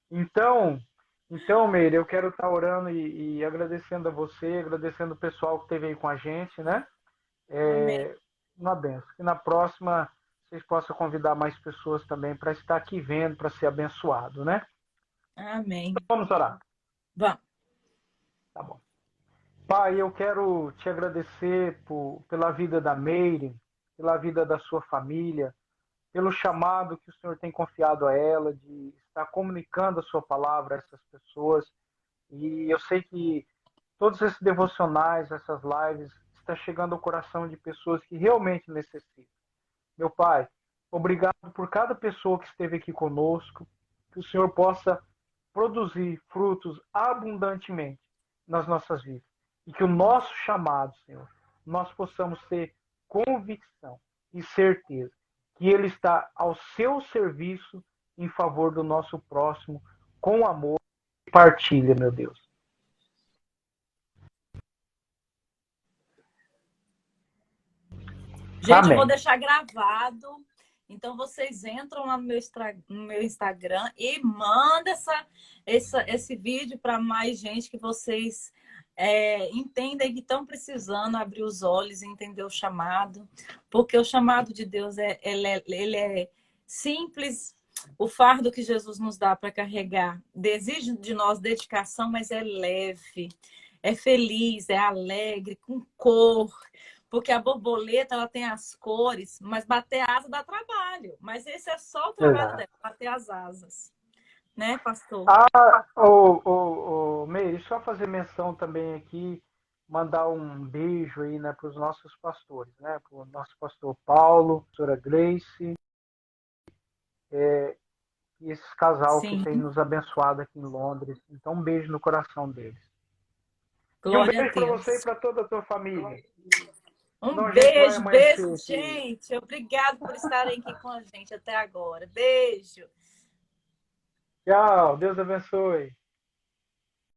Então, Meire, eu quero estar orando e agradecendo a você, agradecendo o pessoal que esteve aí com a gente, né? Amém. Uma benção. E na próxima vocês possam convidar mais pessoas também para estar aqui vendo, para ser abençoado, né? Amém. Vamos orar. Vamos. Tá bom. Pai, eu quero te agradecer pela vida da Meire, pela vida da sua família, pelo chamado que o Senhor tem confiado a ela de estar comunicando a sua palavra a essas pessoas. E eu sei que todos esses devocionais, essas lives, está chegando ao coração de pessoas que realmente necessitam. Meu Pai, obrigado por cada pessoa que esteve aqui conosco, que o Senhor possa produzir frutos abundantemente nas nossas vidas. E que o nosso chamado, Senhor, nós possamos ter convicção e certeza que Ele está ao seu serviço em favor do nosso próximo, com amor e partilha, meu Deus. Gente, eu vou Amém. deixar gravado. Então, vocês entram lá no meu Instagram e mandam esse vídeo para mais gente que vocês entendem que estão precisando abrir os olhos e entender o chamado. Porque o chamado de Deus ele é simples. O fardo que Jesus nos dá para carregar exige de nós dedicação, mas é leve, é feliz, é alegre, com cor. Porque a borboleta ela tem as cores, mas bater asa dá trabalho. Mas esse é só o trabalho Verdade. dela, bater as asas. né, pastor? Meire, só fazer menção também aqui, mandar um beijo aí, né, para os nossos pastores, né, para o nosso pastor Paulo, pastora Grace, e esse casal que Sim, tem nos abençoado aqui em Londres. Então, um beijo no coração deles. E um glória a beijo para você e Deus. para toda a tua família. Um Senão a gente vai beijo, amanhecer beijo, aqui. gente. Obrigado por estarem aqui com a gente até agora. Beijo. Tchau, Deus abençoe.